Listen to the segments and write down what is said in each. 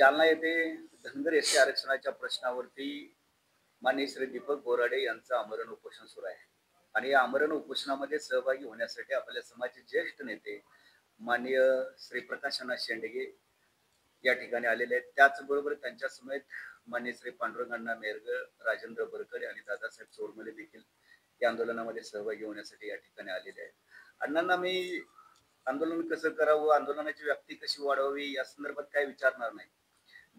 जालना येथे धनगर एसटी आरक्षणाच्या प्रश्नावरती माननीय श्री दीपक बोराडे यांचं आमरण उपोषण सुरू आहे आणि या आमरण उपोषणामध्ये सहभागी होण्यासाठी आपल्या समाजाचे ज्येष्ठ नेते माननीय श्री प्रकाशनाथ शेंडगे या ठिकाणी आलेले आहेत. त्याचबरोबर त्यांच्या समेत माननीय श्री पांडुरंग मेरगळ, राजेंद्र बरकरे आणि दादासाहेब चोरमले देखील या आंदोलनामध्ये सहभागी होण्यासाठी या ठिकाणी आलेले आहेत. अण्णांना मी आंदोलन कसं करावं, आंदोलनाची व्याप्ती कशी वाढवावी या संदर्भात काही विचारणार नाही.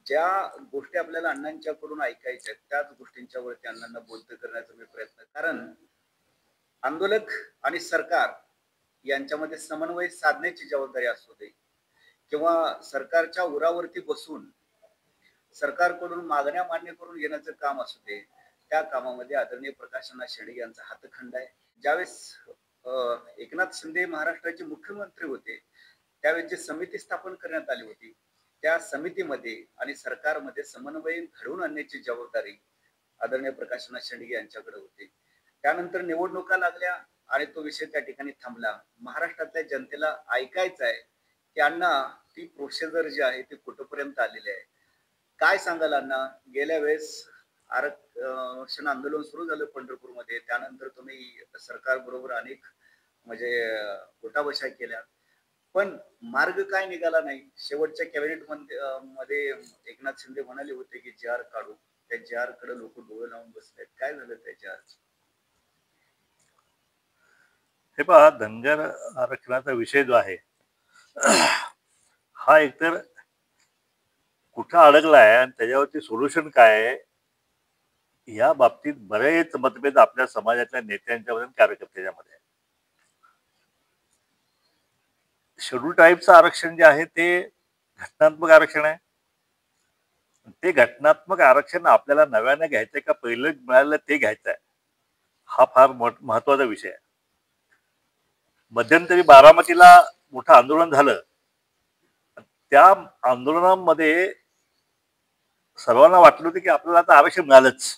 ज्या गोष्टी आपल्याला अण्णांच्याकडून ऐकायच्या त्याच गोष्टींच्या वरती अण्णांना बोलतं करण्याचा मी प्रयत्न, कारण आंदोलक आणि सरकार यांच्यामध्ये समन्वय साधण्याची जबाबदारी असू दे किंवा सरकारच्या उरावरती बसून सरकारकडून मागण्या मान्य करून घेण्याचं काम असू दे, त्या कामामध्ये आदरणीय प्रकाशनाथ शेंडगे यांचा हातखंड आहे. ज्यावेळेस एकनाथ शिंदे महाराष्ट्राचे मुख्यमंत्री होते त्यावेळेस जी समिती स्थापन करण्यात आली होती त्या समितीमध्ये आणि सरकारमध्ये समन्वय घडवून आणण्याची जबाबदारी आदरणीय प्रकाशनाथ शेंडगे यांच्याकडे होती. त्यानंतर निवडणुका लागल्या आणि तो विषय त्या ठिकाणी थांबला. महाराष्ट्रातल्या जनतेला ऐकायचं आहे की अण्णा ती प्रोसिजर जी आहे ती कुठपर्यंत आलेली आहे. काय सांगाल अण्णा, गेल्या वेळेस आरक्षण आंदोलन सुरू झालं पंढरपूरमध्ये, त्यानंतर तुम्ही सरकार बरोबर अनेक म्हणजे उठाबशा केल्या, पण मार्ग काय निघाला नाही. शेवटच्या कॅबिनेट मध्ये एकनाथ शिंदे म्हणाले होते की जी आर काढू, त्या जी आर कडे लोक डोळे लावून बसलेत. काय झालं त्या जी आर? हे पहा, धनगर आरक्षणाचा विषय जो आहे हा एकतर कुठं अडकला आहे आणि त्याच्यावरती सोल्युशन काय आहे या बाबतीत बरेच मतभेद आपल्या समाजातल्या नेत्यांच्या कार्यकर्त्यांच्या मध्ये. शेड्यूल ट्राईबचं आरक्षण जे आहे ते घटनात्मक आरक्षण आहे. ते घटनात्मक आरक्षण आपल्याला नव्याने घ्यायचंय का पहिलं मिळालं ते घ्यायचं आहे, हा फार महत्वाचा विषय आहे. मध्यंतरी बारामतीला मोठं आंदोलन झालं. त्या आंदोलनामध्ये सर्वांना वाटलं होतं की आपल्याला आता आरक्षण मिळालंच,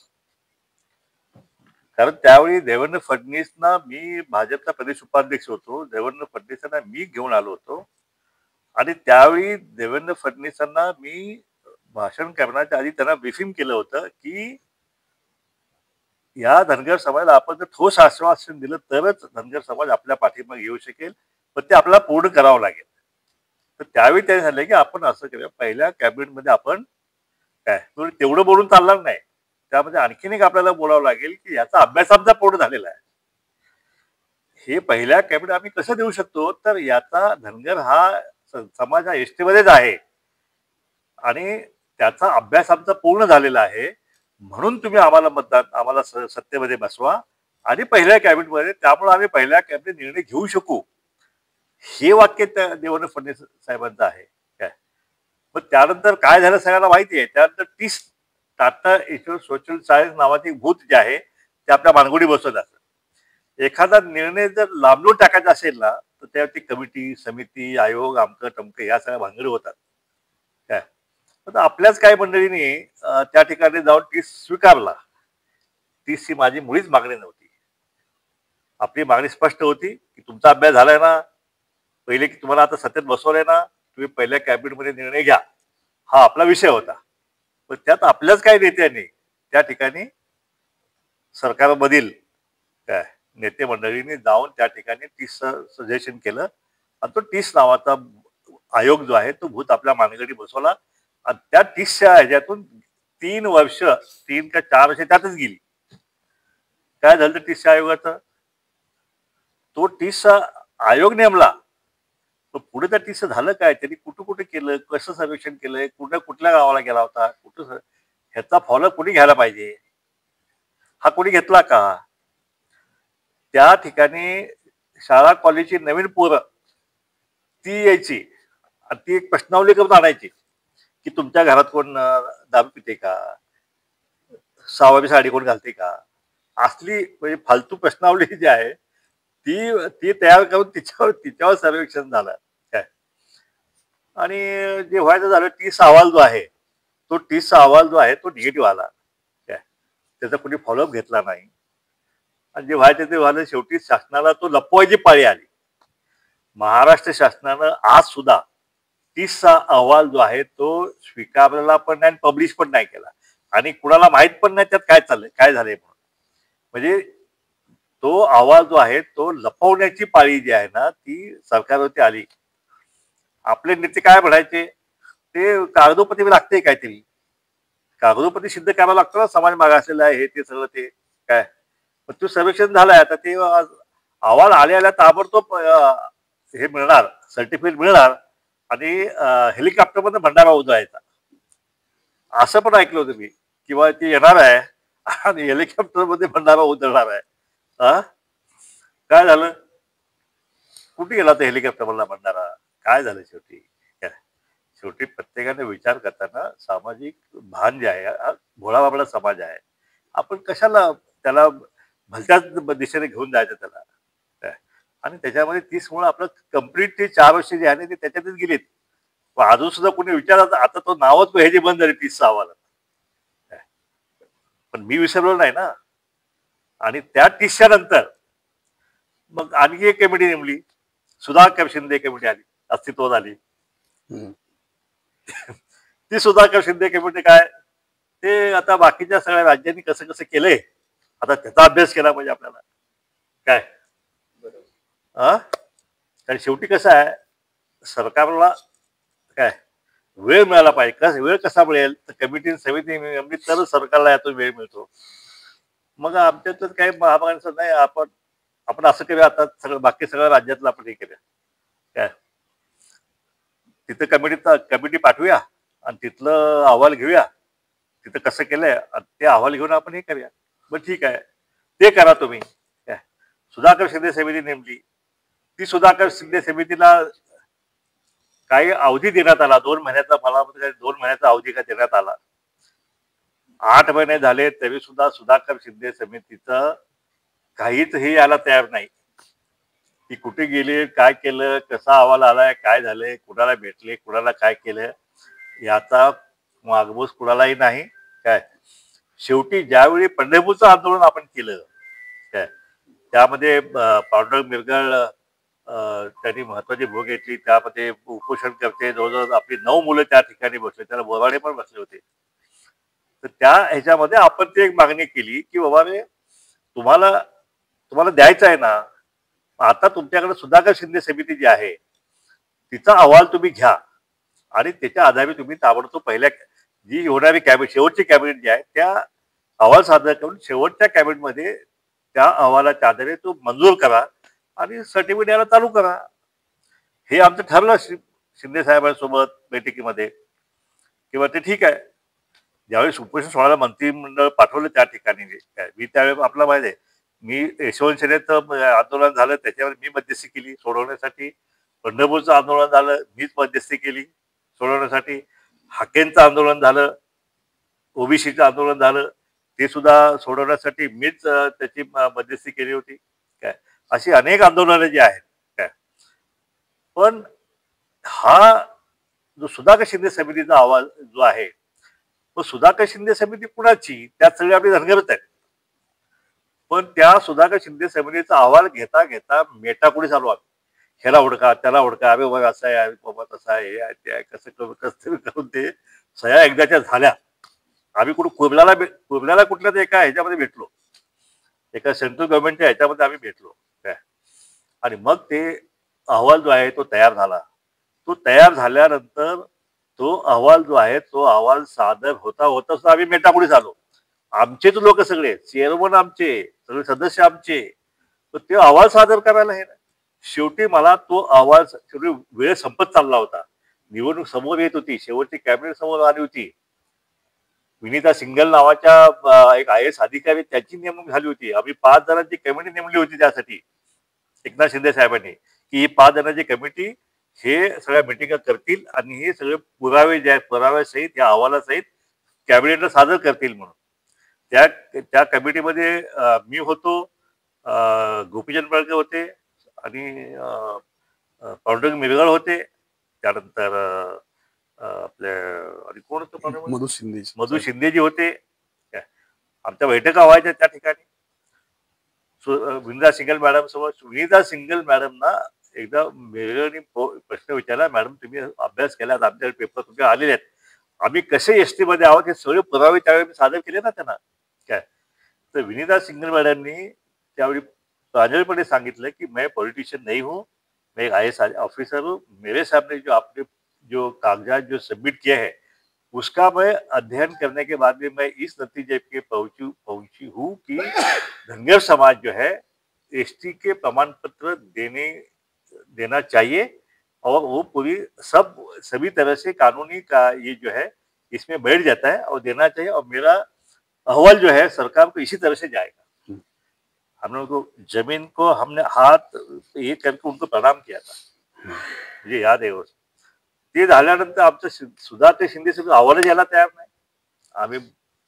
कारण त्यावेळी देवेंद्र फडणवीसना, मी भाजपचा प्रदेश उपाध्यक्ष होतो, देवेंद्र फडणवीसांना मी घेऊन आलो होतो आणि त्यावेळी देवेंद्र फडणवीसांना मी भाषण करण्याच्या आधी त्यांना ब्रीफिंग केलं होतं की या धनगर समाजाला आपण जर ठोस आश्वासन दिलं तरच धनगर समाज आपल्या पाठीमागे येऊ शकेल, पण ते आपल्याला पूर्ण करावं लागेल. तर त्यावेळी ते झालं की आपण असं करूया, पहिल्या कॅबिनेटमध्ये आपण काय तेवढं बोलून चालणार नाही, त्यामध्ये आणखीन एक आपल्याला बोलावं लागेल की याचा अभ्यास आमचा पूर्ण झालेला आहे. हे पहिल्या कॅबिनेट आम्ही कसं देऊ शकतो, तर याचा धनगर हा समाज हा एसटीमध्येच आहे आणि त्याचा अभ्यास आमचा पूर्ण झालेला आहे, म्हणून तुम्ही आम्हाला आम्हाला सत्तेमध्ये बसवा आणि पहिल्या कॅबिनेटमध्ये, त्यामुळे आम्ही पहिल्या कॅबिनेट निर्णय घेऊ शकू. हे वाक्य त्या देवेंद्र फडणवीस साहेबांचं आहे काय. पण त्यानंतर काय झालं सगळ्यांना माहिती आहे. त्यानंतर टाटा इन्स्टिट्यूट सोशल सायन्स नावाचे भूत जे आहे ते आपल्या मानगुडी बसवत असत. एखादा निर्णय जर लांबून टाकायचा असेल ना तर त्यावरती कमिटी, समिती, आयोग, आमकं टमकं या सगळ्या भानगडी होतात काय. पण आपल्याच काही मंडळींनी त्या ठिकाणी जाऊन टीस स्वीकारला. टीसची माझी मुळीच मागणी नव्हती. आपली मागणी स्पष्ट होती की तुमचा अभ्यास झालाय ना, पहिले की तुम्हाला आता सत्तेत बसवलंय ना, तुम्ही पहिल्या कॅबिनेटमध्ये निर्णय घ्या, हा आपला विषय होता. पण त्यात आपल्याच काही नेत्यांनी त्या ठिकाणी सरकारमधील काय नेते मंडळींनी जाऊन त्या ठिकाणी टीस सजेशन केलं आणि तो टीस नावाचा आयोग जो आहे तो भूत आपल्या मानगडी बसवला आणि त्या टीसच्या ह्याच्यातून 3 वर्ष 3 का 4 वर्ष त्यातच गेली. काय झालं टीसच्या आयोगाचं, तो टीसचा आयोग नेमला, पण पुढे त्या टीसचं झालं काय, त्यांनी कुठं कुठे केलं, कसं सर्वेक्षण केलंय, कुठल्या गावाला गेला होता, कुठं, ह्याचा फॉलोअप कोणी घ्यायला पाहिजे, हा कोणी घेतला का. त्या ठिकाणी शाळा कॉलेजची नवीन पोरं ती यायची आणि ती एक प्रश्नावली करून आणायची की तुमच्या घरात कोण दारू पिते का, 6वी साडी कोण घालते का, असली म्हणजे फालतू प्रश्नावली जी आहे ती तयार करून तिच्यावर सर्वेक्षण झालं काय. आणि जे व्हायचं झालं, टीसचा अहवाल जो आहे तो निगेटिव्ह आला काय, त्याचा कोणी फॉलोअप घेतला नाही आणि जे व्हायचं ते व्हायला. शेवटी शासनाला तो लपवायची पाळी आली. महाराष्ट्र शासनानं आज सुद्धा 30चा अहवाल जो आहे तो स्वीकारला पण नाही आणि पब्लिश पण नाही केला आणि कुणाला माहित पण नाही त्यात काय चाललंय काय झालंय म्हणून. म्हणजे तो अहवाल जो आहे तो लपवण्याची पाळी जी आहे ना ती सरकारवरती आली. आपले नेते काय म्हणायचे, ते कागदोपत्री लागते काहीतरी, कागदोपत्री सिद्ध करावं लागतं ना, समाज मागासलेला आहे हे ते सगळं ते काय. पण तो सर्वेक्षण झालाय आता ते अहवाल आल्या ताबडतोब हे मिळणार, सर्टिफिकेट मिळणार आणि हेलिकॉप्टरमध्ये भंडारा उधळायचा असं पण ऐकलं होतं मी, किंवा ते येणार आहे आणि हेलिकॉप्टरमध्ये भंडारा उधळणार आहे. हा काय झालं, कुठे गेला तर हेलिकॉप्टरमधला भंडारा, काय झालं शेवटी काय. शेवटी प्रत्येकाने विचार करताना सामाजिक भान जे आहे, हा भोळाबाबडा समाज आहे, आपण कशाला त्याला भलत्याच दिशेने घेऊन जायचं त्याला काय. आणि त्याच्यामध्ये 30 मुळे आपलं कम्प्लीट ते 4 वर्ष जे आहे ना ते त्याच्यातच गेलीत. पण अजून सुद्धा कोणी विचारत आता तो नावच हे जे बंद झाली 30चा अहवाल. पण मी विसरलो नाही ना. आणि त्या 30च्या नंतर मग आणखी एक कमिटी नेमली, सुधाकर शिंदे कमिटी आली, अस्तित्वात आली. ती सुधाकर शिंदे कमिटी काय, ते आता बाकीच्या सगळ्या राज्यांनी कसं कसं केलंय आता त्याचा अभ्यास केला पाहिजे आपल्याला काय. हा कारण शेवटी कसं आहे, सरकारला काय वेळ मिळाला पाहिजे. वेळ कसा मिळेल तर कमिटी समिती नेमली तर सरकारला यातून वेळ मिळतो. मग आमच्यात काही महामागांचं नाही, आपण आपण असं केलं आता सगळं बाकी सगळ्या राज्यातलं आपण हे केलं काय, तिथं कमिटी पाठवूया आणि तिथलं अहवाल घेऊया, तिथं कसं केलंय ते अहवाल घेऊन आपण हे करूया. मग ठीक आहे ते करा तुम्ही काय. सुधाकर शिंदे समिती नेमली, ती सुधाकर शिंदे समितीला काही अवधी देण्यात आला, 2 महिन्याचा, मला 2 महिन्याचा अवधी का देण्यात आला. 8 महिने झाले तरी सुद्धा सुधाकर शिंदे समितीचं काहीच हे यायला तयार नाही. ती कुठे गेली, काय केलं, कसा अहवाल आलाय, काय झालंय, कुणाला भेटले, कुणाला काय केलं याचा मागमूस कुणालाही नाही काय. शेवटी ज्यावेळी पंढरपूरचं आंदोलन आपण केलं काय, त्यामध्ये पांडुरंग मिरगळ त्यांनी महत्वाची भूमिका घेतली. त्यामध्ये उपोषण करते जवळजवळ आपली 9 मुलं त्या ठिकाणी बसले, त्याला बोराडे पण बसले होते. तर त्या ह्याच्यामध्ये आपण ती एक मागणी केली की बाबा रे, तुम्हाला तुम्हाला द्यायचं आहे ना, आता तुमच्याकडे सुधाकर शिंदे समिती जी आहे तिचा अहवाल तुम्ही घ्या आणि त्याच्या आधारे तुम्ही ताबडतोब पहिल्या जी होणारी कॅबिनेट, शेवटची कॅबिनेट जी आहे त्या अहवाल सादर करून शेवटच्या कॅबिनेटमध्ये त्या अहवालाच्या आधारे तो मंजूर करा आणि सर्टिफिकेट द्यायला चालू करा. हे आमचं ठरलं शिंदे साहेबांसोबत बैठकीमध्ये, किंवा ते ठीक आहे. ज्यावेळी उपोषण सोहळ्याला मंत्रिमंडळ पाठवलं त्या ठिकाणी मी त्यावेळी आपला माहिती आहे, मी यशवंत सेनेचं आंदोलन झालं त्याच्यावर मी मध्यस्थी केली सोडवण्यासाठी, पंढरपूरचं आंदोलन झालं मीच मध्यस्थी केली सोडवण्यासाठी, हाकेंचं आंदोलन झालं, ओबीसीचं आंदोलन झालं ते सुद्धा सोडवण्यासाठी मीच त्याची मध्यस्थी केली होती काय. अशी अनेक आंदोलनं जी आहेत काय. पण हा जो सुधाकर शिंदे समितीचा अहवाल जो आहे, मग सुधाकर शिंदे समिती कुणाची, त्यात सगळे आपले धनगरच आहेत. पण त्या सुधाकर शिंदे समितीचा अहवाल घेता घेता मेटाकुडी चालू आम्ही, ह्याला ओळखा त्याला ओळखा, अरे बाबा असं आहे, अरे बाबा तसं आहे, ते आहे, कसं करून ते सह्या एकदाच्या झाल्या. आम्ही कुर्ल्याला कुठल्या तर एका ह्याच्यामध्ये भेटलो, एका सेंट्रल गव्हर्नमेंटच्या ह्याच्यामध्ये आम्ही भेटलो काय. आणि मग ते अहवाल जो आहे तो तयार झाला. तो तयार झाल्यानंतर तो अहवाल जो आहे तो अहवाल सादर होता होता सुद्धा आम्ही मेटाकुडी झालो. आमचेच लोक सगळे, चेअरमन आमचे, सगळे सदस्य आमचे, तर ते अहवाल सादर करायला हे नाही. शेवटी मला तो अहवाल, शेवटी वेळ संपत चालला होता, निवडणूक समोर येत होती, शेवटची कॅबिनेट समोर आली होती. विनीता सिंगल नावाच्या एक IAS अधिकारी त्याची नेमणूक झाली होती. आम्ही 5 जणांची कमिटी नेमली होती त्यासाठी एकनाथ शिंदे साहेबांनी, की ही 5 जणांची कमिटी हे सगळ्या मिटिंगा करतील आणि हे सगळे पुरावे जे आहेत पुराव्यासहित या अहवालासहित कॅबिनेटला सादर करतील म्हणून. त्या कमिटीमध्ये मी होतो, गोपीचंद पडळकर होते आणि पांडुरंग मिरगळ होते, त्यानंतर आपल्या आणि कोण होतं, मधु शिंदेजी होते. आमच्या बैठका व्हायच्या त्या ठिकाणी. विनिता सिंगल मॅडम सोबत. विनिता सिंगल मॅडमना एकदा मिरगळनी प्रश्न विचारला, मॅडम तुम्ही अभ्यास केला, आमच्याकडे पेपर तुमचे आलेले आहेत, आम्ही कसे एसटी मध्ये आहोत हे सगळे पुरावे त्यावेळी मी सादर केले ना त्यांना. काय तर विनीता सिंघल मॅडमनी त्यावेळी प्रांजळपणे सांगितलं की मैं पॉलिटिशियन नहीं हूँ, मैं एक IAS ऑफिसर हूँ, मेरे सामने जो आपने जो कागजात जो सबमिट किए हैं उसका मैं अध्ययन करने के बाद में मैं इस नतीजे पे पहुंची हूँ कि धनगर समाज जो है एसटी के प्रमाण पत्र देना चाहिए और वो पूरी सभी तरह से कानूनी का ये जो है इसमें बैठ जाता है और देना चाहिए, और मेरा अहवाल जो है सरकार को इसी तरह से जाएगा. हम लोग को जमीन को हमने हाथ ये करके उनको प्रणाम किया था, मुझे याद है. ते झाल्यानंतर आमचं सुधाकर शिंदे साहेब अहवालच यायला तयार नाही. आम्ही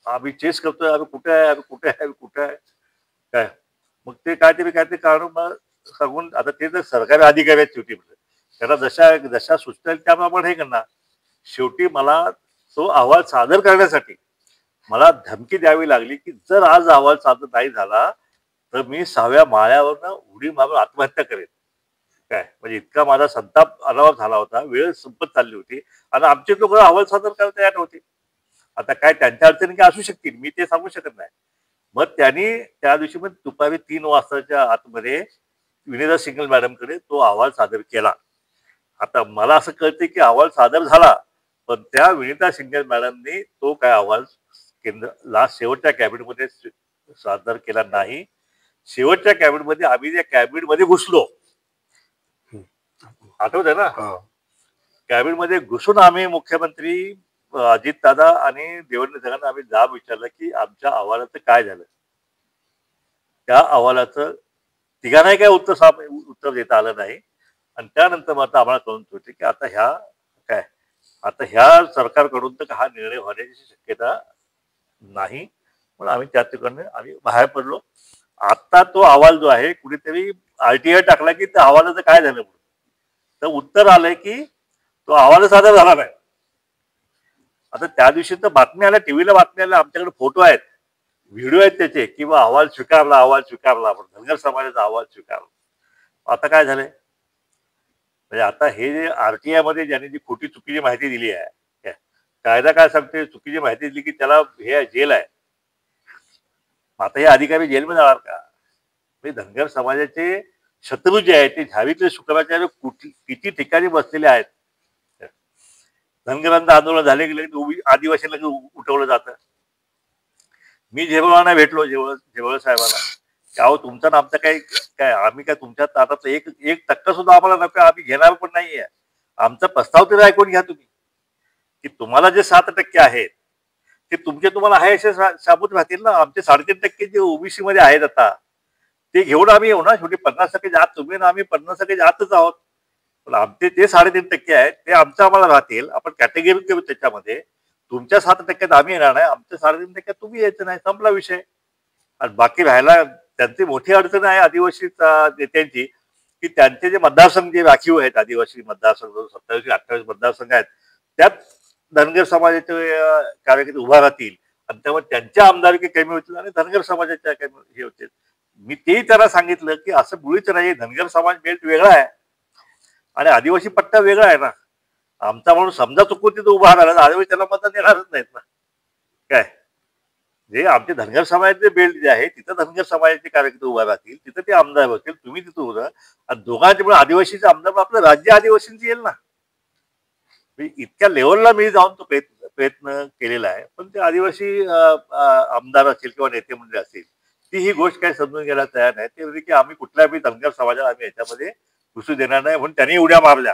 आम्ही चेस करतोय, आम्ही कुठे आहे, आम्ही कुठे आहे, कुठे आहे काय. मग ते काहीतरी कारण मग सांगून, आता ते तर सरकारी अधिकारी आहेत शेवटी, त्यांना जशा सूचना त्याप्रमाणे हे करणार. शेवटी मला तो अहवाल सादर करण्यासाठी मला धमकी द्यावी लागली की जर आज अहवाल सादर नाही झाला तर मी 6व्या माळ्यावरनं उडी मारून आत्महत्या करेन. काय म्हणजे इतका माझा संताप अनावर झाला होता, वेळ संपत चालली होती आणि आमचे लोक अहवाल सादर करायला तयार नव्हते. आता काय त्यांच्या अडचणी काय असू शकतील, मी ते सांगू शकत नाही. मग त्यांनी त्या दिवशी पण दुपारी 3 वाजताच्या आतमध्ये विनीता सिंघल मॅडमकडे तो अहवाल सादर केला. आता मला असं कळते की अहवाल सादर झाला, पण त्या विनीता सिंघल मॅडमनी तो काय अहवाल शेवटच्या कॅबिनेटमध्ये सादर केला नाही. शेवटच्या कॅबिनेटमध्ये आम्ही त्या कॅबिनेटमध्ये घुसलो, आठवत आहे ना. कॅबिनेटमध्ये घुसून आम्ही मुख्यमंत्री अजितदादा आणि देवेंद्र फडणवीसांना आम्ही जाब विचारला की आमच्या अहवालाचं काय झालं. त्या अहवालाचं तिघांनाही काय उत्तर देता आलं नाही. आणि त्यानंतर मग आता आम्हाला कळून होते की आता ह्या सरकारकडून तर हा निर्णय होण्याची शक्यता नाही, पण आम्ही त्या ठिकाणी आम्ही बाहेर पडलो. आता तो अहवाल जो आहे कुणीतरी RTI टाकला की त्या अहवालाचं काय झालं म्हणून, तर उत्तर आलंय की तो अहवाल सादर झाला नाही. आता त्या दिवशी तर बातमी आल्या, टीव्हीला बातमी आल्या, आमच्याकडे फोटो आहेत, व्हिडिओ आहेत त्याचे, किंवा अहवाल स्वीकारला आपण धनगर समाजाचा अहवाल स्वीकारला. आता काय झालंय म्हणजे आता हे जे RTI मध्ये ज्यांनी जी खोटी चुकीची माहिती दिली आहे, कायदा काय सांगते, चुकीची माहिती दिली की त्याला हे जेल आहे. आता हे अधिकारी जेलमध्ये जाणार का. धनगर समाजाचे शत्रू जे आहेत ते झावीतले शुक्राचार्य किती ठिकाणी बसलेले आहेत. धनगरांचं आंदोलन झाले गेले आदिवासीला उठवलं जातं. मी झेबळांना भेटलो, झेबळ साहेबांना, की अहो तुमचा ना आमचा काय आम्ही काय तुमच्या आता एक टक्का सुद्धा आम्हाला नको, आम्ही घेणार पण नाहीये. आमचा प्रस्ताव तरी ऐकून घ्या तुम्ही, की तुम्हाला जे 7% आहेत ते तुम्हाला आहे असे साबूत राहतील ना. आमचे 3.5% जे OBC मध्ये आहेत आता ते घेऊन आम्ही येऊ ना. शेवटी 50% आत तुम्ही ना, आम्ही 50% आतच आहोत. पण आमचे ते 3.5% आहेत ते आमचं आम्हाला राहतील. आपण कॅटेगरी करू त्याच्यामध्ये. तुमच्या 7% आम्ही येणार नाही, आमच्या 3.5% तुम्ही यायचं नाही, संपला विषय. आणि बाकी राहायला त्यांची मोठी अडचण आहे आदिवासी नेत्यांची, की त्यांचे जे मतदारसंघ जे राखीव आहेत, आदिवासी मतदारसंघ 27-28 मतदारसंघ आहेत, त्यात धनगर समाजाचे कार्यकर्ते उभा राहतील आणि त्यामुळे त्यांच्या आमदारकी कमी होतील आणि धनगर समाजाच्या कमी हे होतील. मी तेही त्यांना सांगितलं की असं मुळीच नाही, धनगर समाज बेल्ट वेगळा आहे आणि आदिवासी पट्टा वेगळा आहे ना. आमचा म्हणून समजा चुकून तिथं उभा राहिला आदिवासी त्याला मतदान देणारच नाहीत ना. काय जे आमचे धनगर समाजाचे बेल्ट जे आहे तिथं धनगर समाजाचे कार्यकर्ते उभा राहतील, तिथं ते आमदार होतील, तुम्ही तिथं उभा आणि दोघांचे पण आदिवासीचे आमदार आपलं राज्य आदिवासींचे येईल ना. इतक्या लेवलला मी जाऊन तो प्रयत्न केलेला आहे. पण ते आदिवासी आमदार असतील किंवा नेते मंडळी असतील, ती ही गोष्ट काही समजून घ्यायला तयार नाही. ते म्हणजे की आम्ही कुठल्याही धनगर समाजाला आम्ही याच्यामध्ये घुसू देणार नाही म्हणून त्यांनी उड्या मारल्या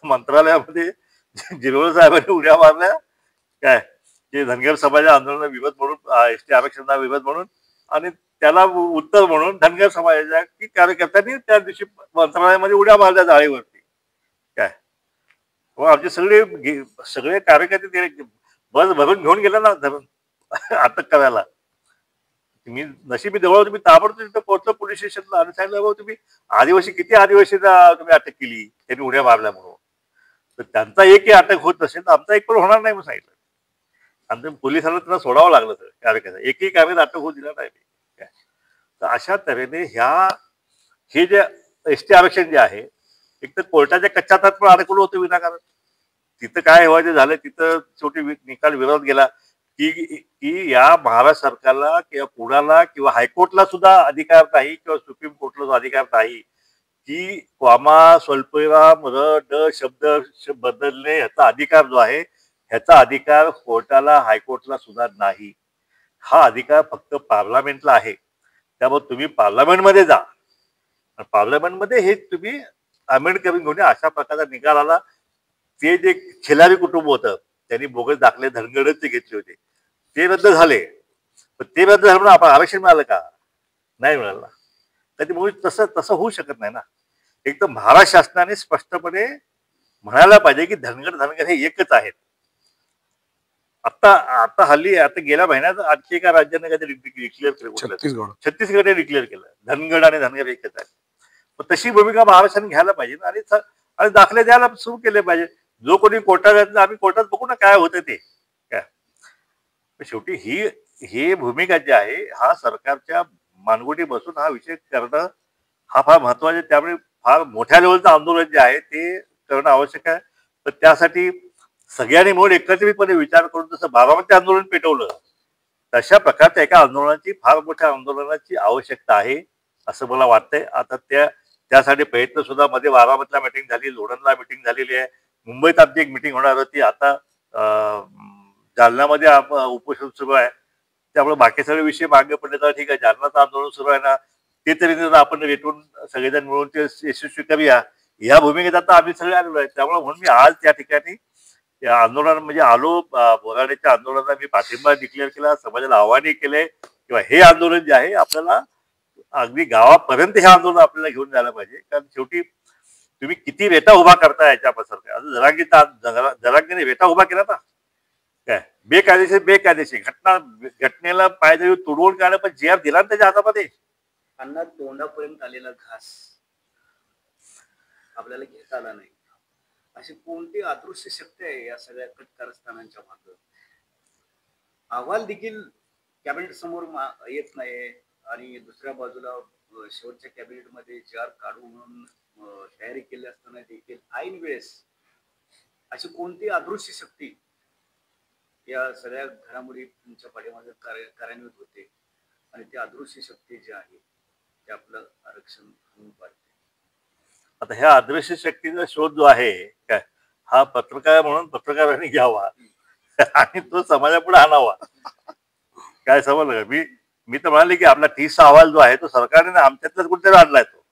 मंत्रालयामध्ये. जिरवळ साहेबांनी उड्या मारल्या काय ते धनगर समाजा आंदोलना विरोध म्हणून, ST आरक्षणाला विरोध म्हणून, आणि त्याला उत्तर म्हणून धनगर समाजाच्या कार्यकर्त्यांनी त्या दिवशी मंत्रालयामध्ये उड्या मारल्या जाळीवरती. काय आमचे सगळे कार्यकर्ते बस भरून घेऊन गेले ना धरून अटक करायला. मी नशिबी जवळ तुम्ही ताबडतोब तिथं पोहोचलो पोलीस स्टेशनला आणि सांगितलं बाबा तुम्ही आदिवासी किती आदिवासीला तुम्ही अटक केली, त्यांनी उड्या मारल्या म्हणून. तर त्यांचा एकही अटक होत नसेल तर आमचा एक पण होणार नाही म्हणून सांगितलं. आणि पोलिसांना त्यांना सोडावं लागलं तर कार्यकर्ता एकही कार्यकर्ता अटक होऊ दिला नाही. तर अशा तऱ्हेने हे जे ST आरक्षण जे आहे एक तर कोर्टाच्या कच्च्यातात पण अडकलो होतो विनाकारण. तिथं काय व्हायचं झालं, तिथं शेवटी निकाल विरोध गेला की की या महाराष्ट्र सरकारला किंवा कुणाला किंवा हायकोर्टला सुद्धा अधिकार नाही किंवा सुप्रीम कोर्टला सुद्धा अधिकार नाही की कॉमा स्वल्पविराम र ड शब्द बदलणे ह्याचा अधिकार जो आहे, ह्याचा अधिकार कोर्टाला हायकोर्टला सुद्धा नाही. हा अधिकार फक्त पार्लमेंटला आहे. त्यामुळे तुम्ही पार्लमेंटमध्ये जा. पार्लमेंटमध्ये हे तुम्ही अमेंड करून घेऊन या. अशा प्रकारचा निकाल आला. ते जे खिलारी कुटुंब होतं, त्यांनी बोगस दाखले धनगडचे घेतले होते, ते रद्द झाले. पण ते रद्द झालं म्हणून आपण आरक्षण मिळालं का? नाही मिळालं. त्याच्यामुळे तसं तसं होऊ शकत नाही ना. एक तर महाराष्ट्र शासनाने स्पष्टपणे म्हणायला पाहिजे की धनगर हे एकच आहेत. आता आता हल्ली आता गेल्या महिन्यात आणखी एका राज्याने काहीतरी डिक्लेअर केलं. छत्तीसगडने डिक्लेअर केलं धनगड आणि धनगर एकच आहे. पण तशी भूमिका महाराष्ट्राने घ्यायला पाहिजे आणि आणि दाखले द्यायला सुरू केले पाहिजे. जो कोणी कोर्टात जायचं आम्ही कोर्टात बघू ना काय होतं ते काय. शेवटी ही भूमिका जी आहे हा सरकारच्या मानगुटी बसून हा विषय करणं हा फार महत्वाचा. त्यामुळे फार मोठ्या लेवलचं आंदोलन जे आहे ते करणं आवश्यक आहे. तर त्यासाठी सगळ्यांनी मिळून एकत्रितपणे विचार करून जसं बारामती आंदोलन पेटवलं तशा प्रकारच्या एका आंदोलनाची फार मोठ्या आंदोलनाची आवश्यकता आहे असं मला वाटतंय. आता त्यासाठी प्रयत्न सुद्धा मध्ये बारामतीला मिटिंग झाली, लोणंदला मिटिंग झालेली आहे, मुंबईत आमची एक मिटिंग होणार होती, आता जालन्यामध्ये उपोषण सुरू आहे. त्यामुळे बाकी सगळे विषय मागे पडले तर ठीक आहे, जालन्याचं आंदोलन सुरू आहे ना, ते तरी आपण रेटून सगळेजण मिळून ते यशस्वी करूया या भूमिकेत आता आम्ही सगळे आलेलो आहे. त्यामुळे म्हणून मी आज त्या ठिकाणी या आंदोलन म्हणजे आलो बोराडेच्या आंदोलनाला मी पाठिंबा डिक्लेअर केला, समाजाला आव्हानही केले किंवा हे आंदोलन जे आहे आपल्याला अगदी गावापर्यंत हे आंदोलन आपल्याला घेऊन जायला पाहिजे. कारण शेवटी तुम्ही किती वेटा उभा करताय याच्या पसरते. आता जरांगीने वेटा उभा केला ना काय बेकायदेशीर घटनेला पायदळी तुडवून काढलं पण जे दिला ना त्याच्या हातामध्ये. अण्णा तोंडापर्यंत आलेला घास आपल्याला घेता आला नाही. अशी कोणती अदृश्य शक्ती आहे या सगळ्या कटकारस्थानांच्या मागे? अहवाल देखील कॅबिनेट समोर येत नाही आणि दुसऱ्या बाजूला शेवटच्या कॅबिनेट मध्ये जार काढून तयारी केली असताना देखील ऐन वेळेस अशी कोणती अदृश्य शक्ती या सगळ्या घडामोडी तुमच्या पाठीमागे कार्यान्वित होते आणि ती अदृश्य शक्ती जी आहे ते आपलं आरक्षण पाडते. आता ह्या अदृश्य शक्तीचा शोध जो आहे काय हा पत्रकार म्हणून पत्रकारांनी घ्यावा आणि तो समाजापुढे आणावा. काय समजलं का? मी तर म्हणाले की आपला 30चा अहवाल जो आहे तो सरकारने आमच्यातलाच कुठेतरी आणलाय तो.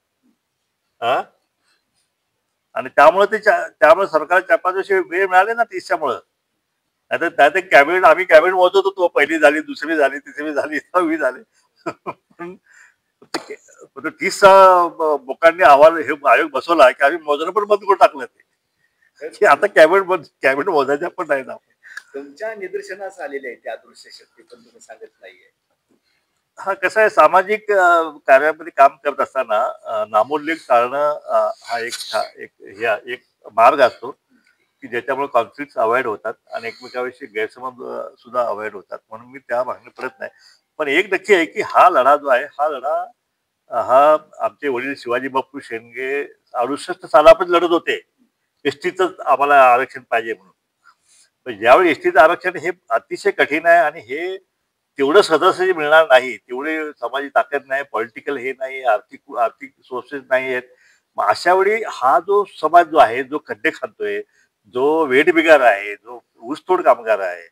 आणि त्यामुळे सरकार 4-5 वर्ष वेळ मिळाले ना 30च्यामुळं. आता त्यात कॅबिनेट आम्ही कॅबिनेट मोजत होतो, पहिली झाली, दुसरी झाली, तिसरी झाली, 6वी झाली. 30चा लोकांनी अहवाल हे आयोग बसवला की आम्ही मोजणं पण बंद करून टाकलं ते. आता कॅबिनेट मोजायच्या पण नाही ना. तुमच्या निदर्शनास आलेले आहे त्या अदृश्य शक्ती पण तुम्ही सांगत नाहीये. हा कसं आहे, सामाजिक कार्यामध्ये काम करत असताना नामोल्लेख टाळणं हा एक मार्ग असतो की ज्याच्यामुळे कॉन्फ्लिक्ट अवॉइड होतात आणि एकमेकांविषयी गैरसमज सुद्धा अवॉइड होतात. म्हणून मी त्या मागणी पडत नाही. पण एक नक्की आहे की हा लढा जो आहे हा लढा हा आमचे वडील शिवाजी बापू शेंडगे 68 सालापर्यंत लढत होते एसटीच आम्हाला आरक्षण पाहिजे म्हणून. पण ज्यावेळी एसटीचं आरक्षण हे अतिशय कठीण आहे आणि हे तेवढं सहजासहजी मिळणार नाही, तेवढे समाजाची ताकद नाही, पॉलिटिकल हे नाही, आर्थिक सोर्सेस नाही आहेत. मग अशा वेळी हा जो समाज जो आहे जो खड्डे खातोय, जो वेठबिगार आहे, जो ऊसतोड कामगार आहे,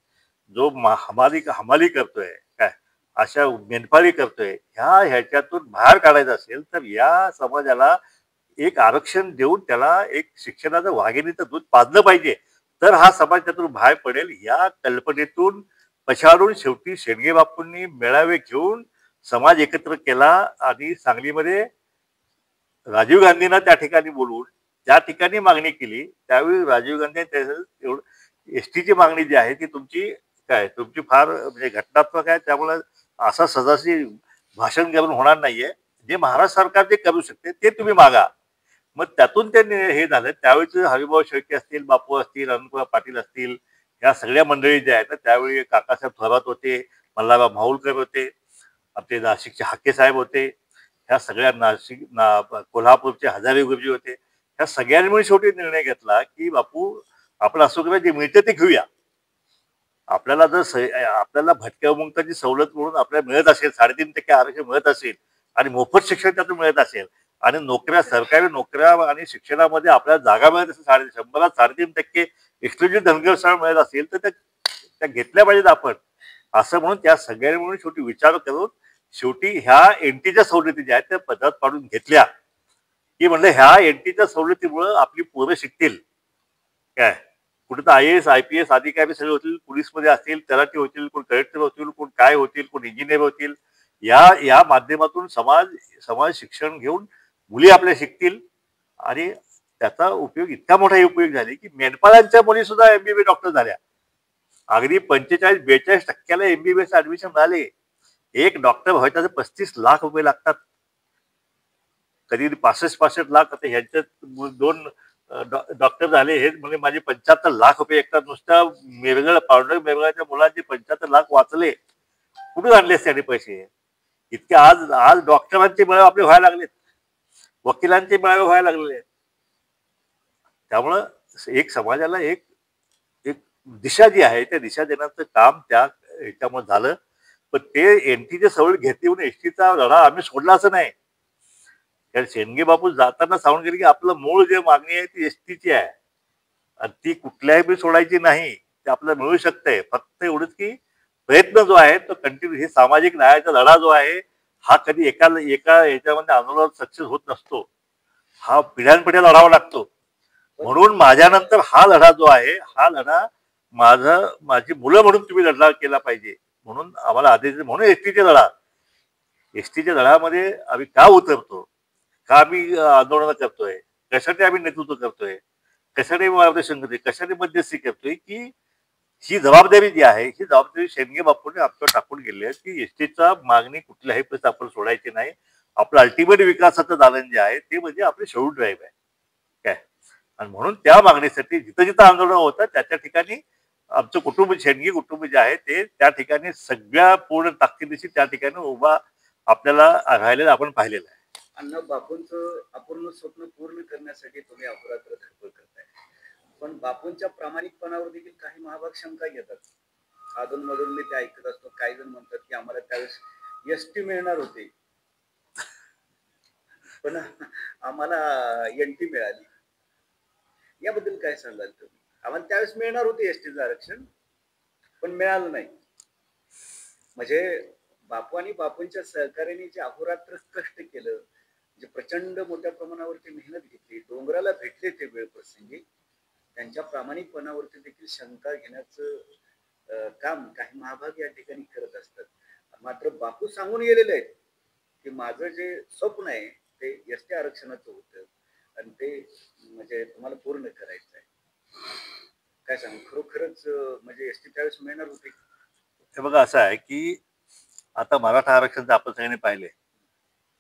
जो हमाली करतोय काय अशा मेंढपाळी करतोय, ह्याच्यातून बाहेर काढायचं असेल तर या समाजाला एक आरक्षण देऊन त्याला एक शिक्षणाचं वाघिणीचं दूध पाजलं पाहिजे. तर हा समाज त्यातून बाहेर पडेल. या कल्पनेतून पछाडून शेवटी शेंडगे बापूंनी मेळावे घेऊन समाज एकत्र केला आणि सांगलीमध्ये राजीव गांधींना त्या ठिकाणी बोलवून त्या ठिकाणी मागणी केली. त्यावेळी राजीव गांधी एसटीची मागणी जी आहे ती तुमची फार म्हणजे घटनात्मक आहे. त्यामुळे असा सजाशी भाषण करून होणार नाहीये. जे महाराष्ट्र सरकार जे करू शकते ते तुम्ही मागा. मग त्यातून ते हे झालं. त्यावेळी हरिभाऊ शेळके असतील, बापू असतील, अनंतराव पाटील असतील, या सगळ्या मंडळी ज्या आहेत त्यावेळी काकासाहेब थोरात होते, मल्हारराव माहुलकर होते, आपले नाशिकचे हाके साहेब होते, ह्या सगळ्या कोल्हापूरचे हजारे गुरुजी होते. ह्या सगळ्यांनी मिळून शेवटी निर्णय घेतला की बापू आपण असं करूया, जे मिळतं ते घेऊया. आपल्याला जर आपल्याला भटक्या मुक्ताची सवलत म्हणून आपल्याला मिळत असेल, 3.5% आरक्षण मिळत असेल आणि मोफत शिक्षण त्यातून मिळत असेल आणि नोकऱ्या, सरकारी नोकऱ्या आणि शिक्षणामध्ये आपल्याला जागा मिळत असेल, 100ला 3.5% एक्सक्लुझिव्ह धनगर मिळत असेल, तर त्या घेतल्या पाहिजेत आपण. असं म्हणून त्या सगळ्यांनी म्हणून शेवटी विचार करून शेवटी ह्या एनटीच्या सवलती ज्या आहेत त्या पदरात पाडून घेतल्या, की म्हणलं ह्या एनटीच्या सवलतीमुळं आपली पोरं शिकतील. काय कुठे तर IAS IPS अधिकारी सगळे होतील, पोलीसमध्ये असतील, तलाठी होतील, कोण कलेक्टर होतील, कोण काय होतील, कोण इंजिनियर होतील. या माध्यमातून समाज शिक्षण घेऊन मुली आपल्या शिकतील आणि त्याचा उपयोग इतका मोठा उपयोग झाले की मेंढपाळांच्या मुली सुद्धा MBBS डॉक्टर झाल्या. अगदी 45-42% MBBS ऍडमिशन मिळाले. एक डॉक्टर व्हायचा तर 35 लाख रुपये लागतात, कधी 65 लाख. आता ह्यांच्यात 2 डॉक्टर झाले हे म्हणजे माझे 75 लाख रुपये एकटा नुसत्या पावडर मेरगळच्या मुलांचे 75 लाख वाचले. कुठून आणले त्याने पैसे इतके? आज आज डॉक्टरांचे मेळावे आपले व्हायला लागलेत, वकिलांचे मेळावे व्हायला लागलेले. त्यामुळं एक समाजाला एक एक दिशा जी आहे त्या दिशा देण्याचं काम त्या ह्याच्यामुळे झालं. पण ते एनटीचे सवय घेतली म्हणून एसटीचा लढा आम्ही सोडला असं नाही. कारण शेंडगे बापू जाताना सांगून गेले की आपलं मूळ जे मागणी आहे ती एसटीची आहे आणि ती कुठल्याही बी सोडायची नाही. ते आपल्याला मिळू शकते. फक्त एवढंच की प्रयत्न जो आहे तो कंटिन्यू, हे सामाजिक न्यायाचा लढा जो आहे हा कधी एका याच्यामध्ये आंदोलनात सक्सेस होत नसतो. हा पिढ्यानपिढ्या लढावा लागतो. म्हणून माझ्यानंतर हा लढा जो आहे हा लढा माझी मुलं म्हणून तुम्ही लढा केला पाहिजे म्हणून आम्हाला आदेश, म्हणून एसटीच्या लढ्यामध्ये आम्ही का उतरतो, का आम्ही आंदोलन करतोय, कशासाठी आम्ही नेतृत्व करतोय, कशाने मार्गदर्शन करतोय, कशाने मध्यस्थी करतोय, की ही जबाबदारी जी आहे ही जबाबदारी शेंडगे बापूने आपल्यावर टाकून गेली आहे की एसटीचा मागणी कुठल्याही परिस्थितीत आपण सोडायची नाही. आपलं अल्टिमेट विकासाचं दालन जे आहे ते म्हणजे आपले शेड्यूल ड्राईव्ह आहे काय. आणि म्हणून त्या मागणीसाठी जिथं जिथं आंदोलन होतं त्या ठिकाणी आमचं कुटुंब, शेंडगे कुटुंब जे आहे ते त्या ठिकाणी सगळ्या पूर्ण ताकदीशी त्या ठिकाणी उभा आपल्याला राहिलेलं आपण पाहिलेलं आहे. अण्णा, बापूंचं अपूर्ण स्वप्न पूर्ण करण्यासाठी तुम्ही अहोरात्र धडपड करताय, पण बापूंच्या प्रामाणिकपणावर देखील काही महाभाग शंका घेतात. अधूनमधून मी ते ऐकत असतो. काही जण म्हणतात की आम्हाला त्यावेळेस एसटी मिळणार होते पण आम्हाला एनटी मिळाली. याबद्दल काय सांगाल तुम्ही? आम्हाला त्यावेळेस मिळणार होते एसटीचं आरक्षण पण मिळालं नाही. म्हणजे बापू आणि बापूंच्या सहकार्याने जे अहोरात्र कष्ट केलं, जे प्रचंड मोठ्या प्रमाणावरती मेहनत घेतली, डोंगराला भेटले ते वेळ प्रसंगी, त्यांच्या प्रामाणिकपणावरती देखील शंका घेण्याचं काम काही महाभाग या ठिकाणी करत असतात. मात्र बापू सांगून गेलेले आहेत की माझं जे स्वप्न आहे ते एसटी आरक्षणाचं होतं आणि ते म्हणजे तुम्हाला पूर्ण करायचं आहे. काय सांगू, खरोखरच म्हणजे एसटी त्यावेळेस मिळणार होते? हे बघा असं आहे की आता मराठा आरक्षणचं आपण सगळ्यांनी पाहिले,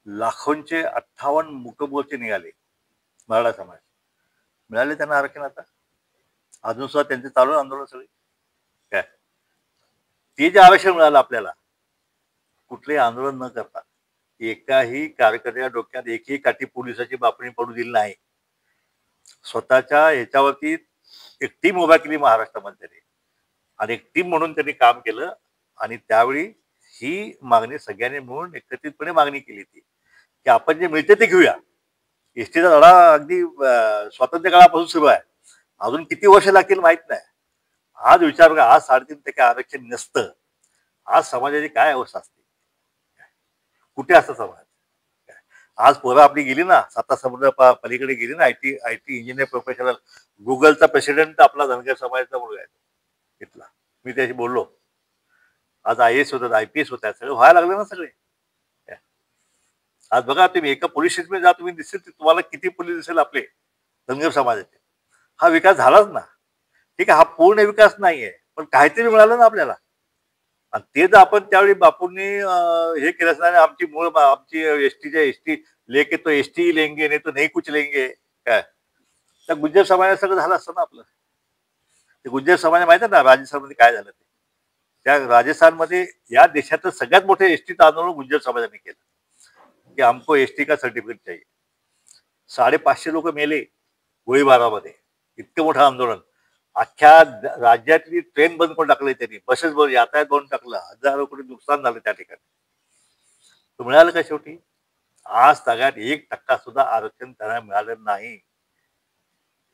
लाखोंचे 58 मूकमोर्चे निघाले, मराठा समाज मिळाले त्यांना आरक्षण. आता अजून सुद्धा त्यांचे चालू आंदोलन सगळे काय. ते जे आरक्षण मिळालं आपल्याला कुठलेही आंदोलन न करता, एकाही कार्यकर्त्याच्या डोक्यात एकही काठी पोलिसाची बापणी पडू दिली नाही. स्वतःच्या ह्याच्यावरती एक टीम उभा केली महाराष्ट्रामध्ये त्यांनी आणि एक टीम म्हणून त्यांनी काम केलं आणि त्यावेळी ही मागणी सगळ्यांनी मिळून एकत्रितपणे मागणी केली होती की आपण जे मिळते ते घेऊया. एसटीचा लढा अगदी स्वातंत्र्य काळापासून सुरू आहे. अजून किती वर्ष लागतील माहित नाही. आज विचार बघा, आज 3.5% आरक्षण नसतं, आज समाजाची काय अवस्था असते, कुठे असतं समाज. आज पोरं आपली गेली ना, साता समुद्र पलीकडे गेली ना, आयटी इंजिनियर प्रोफेशनल, गुगलचा प्रेसिडेंट आपला धनगर समाजाचा मुलगा आहे इथला. मी त्याशी बोललो. आज IAS होतात, IPS होतात, सगळं व्हायला लागलं ना सगळे. आज बघा तुम्ही एका पोलीस स्टेशनमध्ये जा, तुम्ही दिसेल तुम्हाला किती पोलीस दिसेल आपले धनगर समाजाचे. हा विकास झालाच ना. ठीक आहे, हा पूर्ण विकास नाहीये पण काहीतरी मिळालं ना आपल्याला. आणि ते जर आपण त्यावेळी बापूंनी हे केलं असणार, आमची मूळ आमची एसटी लेके तो एसटी लेंगे नाही तो नाही कुछ लेंगे काय, त्या गुज्जर समाजात सगळं झालं असतं ना आपलं. ते गुज्जर समाज माहिती आहे ना राजस्थानमध्ये काय झालं ते. त्या राजस्थानमध्ये या देशाचं सगळ्यात मोठं एसटीचं आंदोलन गुज्जर समाजाने केलं की हमको एसटी का सर्टिफिकेट चाहिए. 550 लोक मेले गोळीबारामध्ये इतकं मोठं आंदोलन, अख्ख्या राज्यातली ट्रेन बंद करून टाकली त्यांनी, बसेस बंद, यातायात बंद टाकलं, हजारो कोटी नुकसान झालं त्या ठिकाणी. तो मिळालं का शेवटी? आज सगळ्यात 1% सुद्धा आरक्षण त्यांना मिळालं नाही.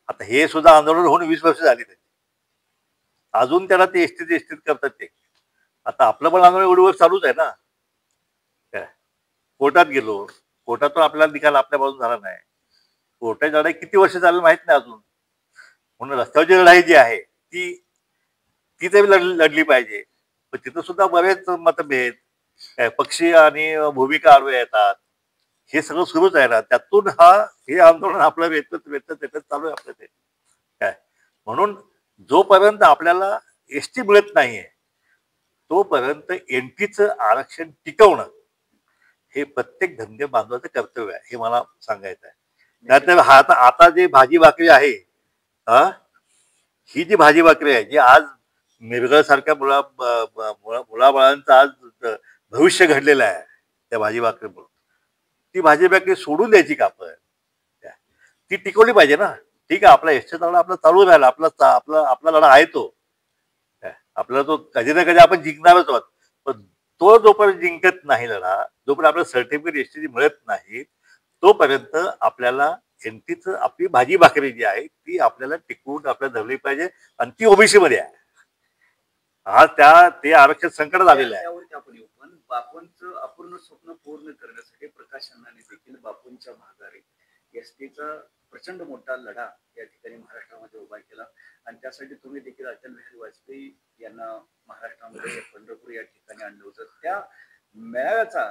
आता हे सुद्धा आंदोलन होऊन 20 वर्ष झाली त्याची, अजून त्याला ते एसटीत करतात ते. आता आपलं पण आंदोलन एवढी वर्ष चालूच आहे ना. काय कोर्टात गेलो, कोर्टातून आपल्याला निकाल आपल्या बाजून झाला नाही. कोर्टाची लढाई किती वर्ष चालेल माहित नाही अजून. म्हणून रस्त्यावरची लढाई जी आहे ती तरी लढली पाहिजे. पण तिथं सुद्धा बरेच मतभेद, पक्षी आणि भूमिका आडव्या येतात. हे सगळं सुरूच आहे ना. त्यातून हे आंदोलन आपलं वेचत चालू आहे आपलं ते. काय म्हणून जोपर्यंत आपल्याला एसटी मिळत नाहीये तोपर्यंत एनटीचं आरक्षण टिकवणं हे प्रत्येक धंदे बांधवाचं कर्तव्य आहे, हे मला सांगायचं आहे. त्यात आता जे भाजी भाकरी आहे, ही जी भाजी भाकरी आहे, जी आज मिरगळ सारख्या मुलाबाळांचं आज भविष्य घडलेलं आहे त्या भाजी भाकरीमुळे, ती भाजी भाकरी सोडून द्यायची का आपण? ती टिकवली पाहिजे ना. ठीक आहे, आपला एसटीचा लढा आपला चालू राहिला, आपला लढा आहे तो. आपल्याला तो कधी ना कधी आपण जिंकणारच आहोत. पण तो जोपर्यंत जिंकत नाही लढा, जोपर्यंत आपलं सर्टिफिकेट एसटीची मिळत नाही, तोपर्यंत आपल्याला एनटीच आपली भाजी भाकरी जी आहे ती आपल्याला टिकवून आपल्याला धरली पाहिजे. आणि ती ओबीसी मध्ये आहे. आज ते आरक्षण संकटात आलेलं आहे. आपण येऊ, पण बापूंचं अपूर्ण स्वप्न पूर्ण करण्यासाठी प्रकाश अण्णांनी देखील बापूंच्या माघारी एसटीचा प्रचंड मोठा लढा या ठिकाणी महाराष्ट्रामध्ये उभा केला. आणि त्यासाठी तुम्ही देखील अटल बिहारी वाजपेयी यांना महाराष्ट्रामध्ये पंढरपूर या ठिकाणी आणलं होतं. त्या मेळाव्याचा